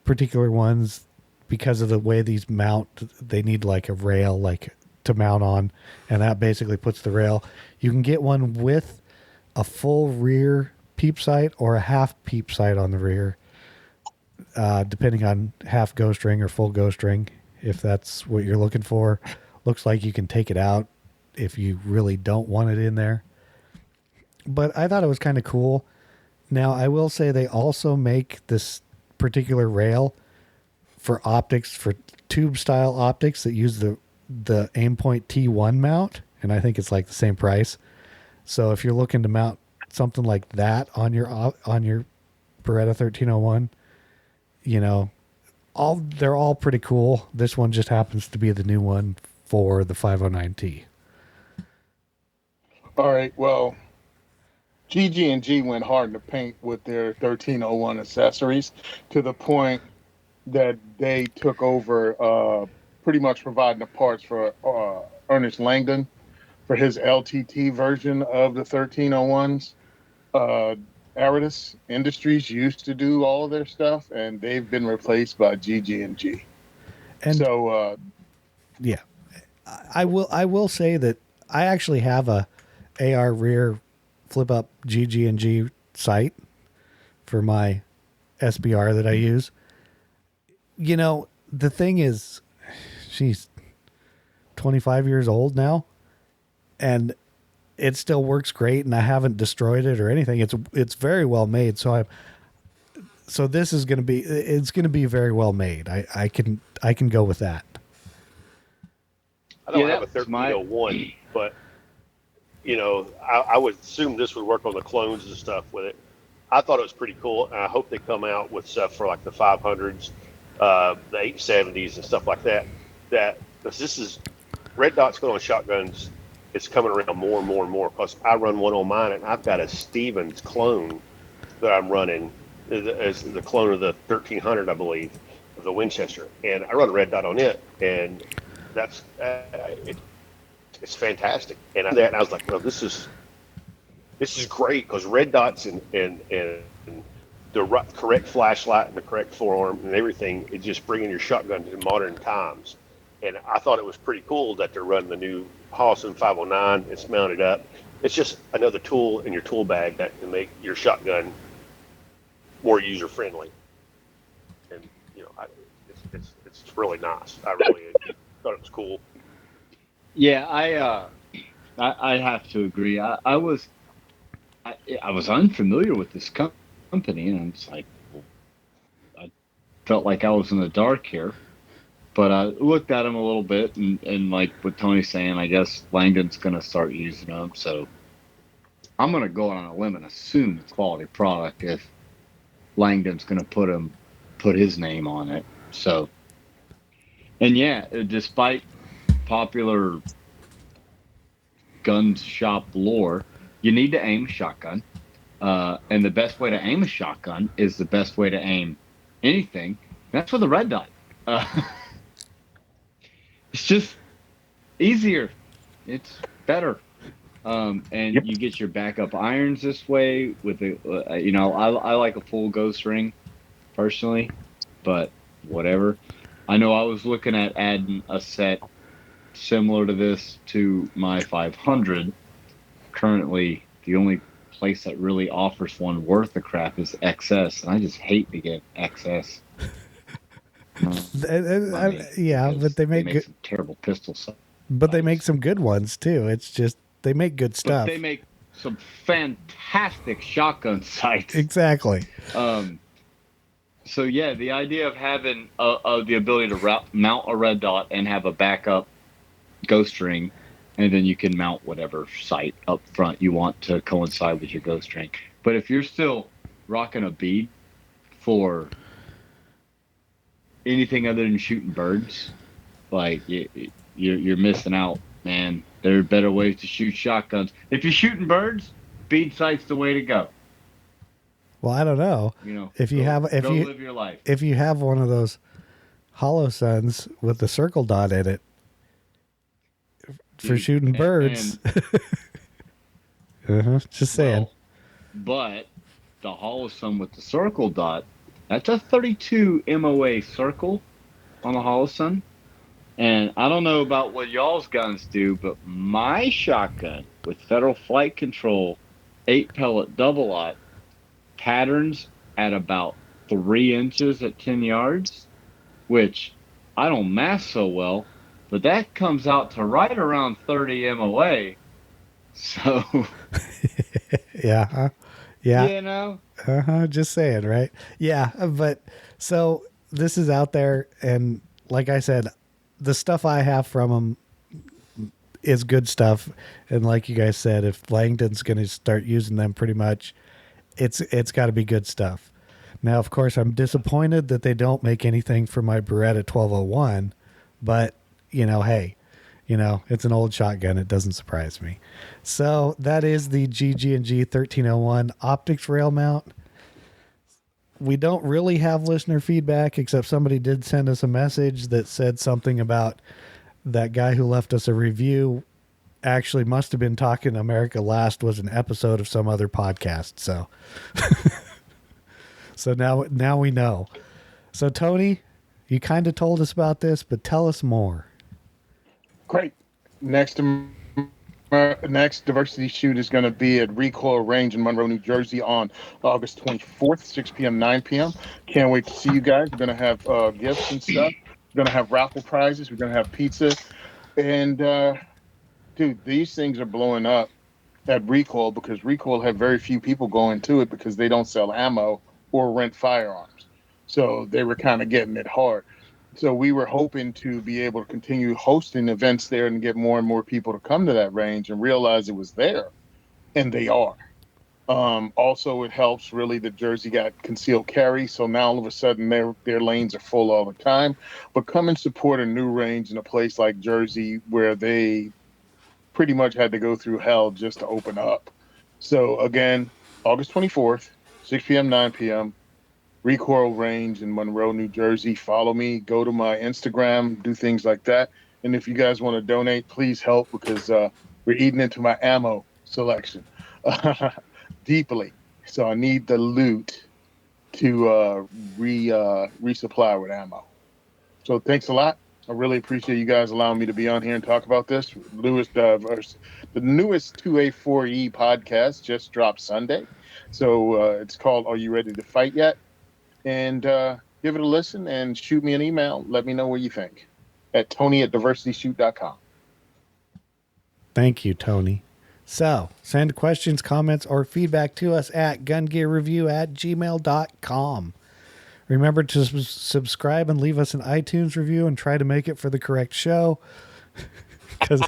particular ones, because of the way these mount, they need like a rail like to mount on, and that basically puts the rail. You can get one with a full rear peep sight or a half peep sight on the rear, depending on half ghost ring or full ghost ring, if that's what you're looking for. Looks like you can take it out if you really don't want it in there. But I thought it was kind of cool. Now, I will say they also make this particular rail for optics, for tube style optics that use the Aimpoint T1 mount, and I think it's like the same price. So if you're looking to mount something like that on your Beretta 1301, they're all pretty cool. This one just happens to be the new one for the 509T.
all right. Well, GG&G went hard in the paint with their 1301 accessories to the point that they took over pretty much providing the parts for Ernest Langdon for his LTT version of the 1301s. Aridus Industries used to do all of their stuff, and they've been replaced by GG&G.
And
So,
yeah, I will say that I actually have a AR rear flip up GG&G sight for my SBR that I use. The thing is, she's 25 years old now, and it still works great, and I haven't destroyed it or anything. It's very well made. So this is going to be very well made. I can go with that.
I don't have a 1301, but I would assume this would work on the clones and stuff with it. I thought it was pretty cool, and I hope they come out with stuff for like the 500s, the 870s, and stuff like that. Because this is red dots going on shotguns. It's coming around more and more and more. Plus, I run one on mine, and I've got a Stevens clone that I'm running as the clone of the 1300, I believe, of the Winchester, and I run a red dot on it, and that's it's fantastic. And I was like, well, this is great because red dots and the correct flashlight and the correct forearm and everything is just bringing your shotgun to modern times. And I thought it was pretty cool that they're running the new Holliston 509. It's mounted up. It's just another tool in your tool bag that can make your shotgun more user friendly. And it's really nice. I really thought it was cool.
Yeah, I have to agree. I was unfamiliar with this company, and I'm just like, I felt like I was in the dark here. But I looked at them a little bit, and like what Tony's saying, I guess Langdon's going to start using them. So I'm going to go on a limb and assume it's quality product if Langdon's going to put his name on it. So, and yeah, despite popular gun shop lore, you need to aim a shotgun. And the best way to aim a shotgun is the best way to aim anything. That's with a red dot. It's just easier. It's better. And
Yep.
you get your backup irons this way with I like a full ghost ring personally, but whatever. I know I was looking at adding a set similar to this to my 500. Currently, the only place that really offers one worth the crap is XS, and I just hate to get XS.
Yeah, but they make good,
some terrible pistols.
but they make some good ones too. It's just they make good
But
stuff.
they make some fantastic shotgun sights.
Exactly.
So yeah, the idea of having the ability to mount a red dot and have a backup ghost ring, and then you can mount whatever sight up front you want to coincide with your ghost ring. But if you're still rocking a bead for anything other than shooting birds, like you're missing out, man. There are better ways to shoot shotguns. If you're shooting birds, bead sight's the way to go.
Well, I don't know. If you
live your life.
If you have one of those Hollow Suns with the circle dot in it for shooting birds, just saying.
Well, but the Hollow Sun with the circle dot, that's a 32 MOA circle on the Hollow Sun. And I don't know about what y'all's guns do, but my shotgun with Federal Flight Control 8-pellet double-aught patterns at about 3 inches at 10 yards, which I don't mask so well, but that comes out to right around 30 MOA. So,
yeah. Just saying, right? Yeah, but so this is out there, and like I said, the stuff I have from them is good stuff. And like you guys said, if Langdon's going to start using them pretty much, it's got to be good stuff. Now, of course, I'm disappointed that they don't make anything for my Beretta 1201, but hey, it's an old shotgun. It doesn't surprise me. So that is the GG&G 1301 optics rail mount. We don't really have listener feedback, except somebody did send us a message that said something about that guy who left us a review actually must have been talking America Last was an episode of some other podcast. So now we know. So Tony, you kind of told us about this, but tell us more.
Great. Next diversity shoot is going to be at Recoil Range in Monroe, New Jersey on August 24th, 6 p.m., 9 p.m. Can't wait to see you guys. We're going to have gifts and stuff. We're going to have raffle prizes. We're going to have pizza. And, dude, these things are blowing up at Recoil because Recoil have very few people going to it because they don't sell ammo or rent firearms. So they were kind of getting it hard. So we were hoping to be able to continue hosting events there and get more and more people to come to that range and realize it was there. And they are. Also, it helps really that Jersey got concealed carry, so now all of a sudden their lanes are full all the time. But come and support a new range in a place like Jersey where they pretty much had to go through hell just to open up. So again, August 24th, 6 p.m., 9 p.m., Recoil Range in Monroe, New Jersey. Follow me, go to my Instagram, do things like that. And if you guys want to donate, please help because we're eating into my ammo selection deeply. So I need the loot to resupply with ammo. So thanks a lot. I really appreciate you guys allowing me to be on here and talk about this. The newest 2A4E podcast just dropped Sunday. So it's called Are You Ready to Fight Yet? And give it a listen and shoot me an email. Let me know what you think at tony@diversityshoot.com.
Thank you, Tony. So, send questions, comments, or feedback to us at gungearreview@gmail.com. Remember to subscribe and leave us an iTunes review and try to make it for the correct show. Because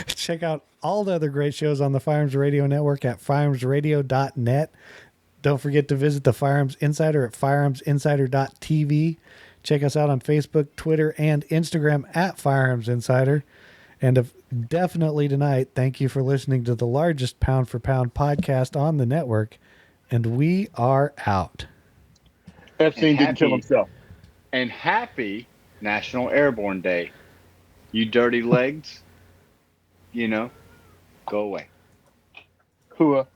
check out all the other great shows on the Firearms Radio Network at firearmsradio.net. Don't forget to visit the Firearms Insider at firearmsinsider.tv. Check us out on Facebook, Twitter, and Instagram at Firearms Insider. And definitely tonight, thank you for listening to the largest pound for pound podcast on the network. And we are out.
Epstein didn't kill himself.
And happy National Airborne Day. You dirty legs, go away.
Hua.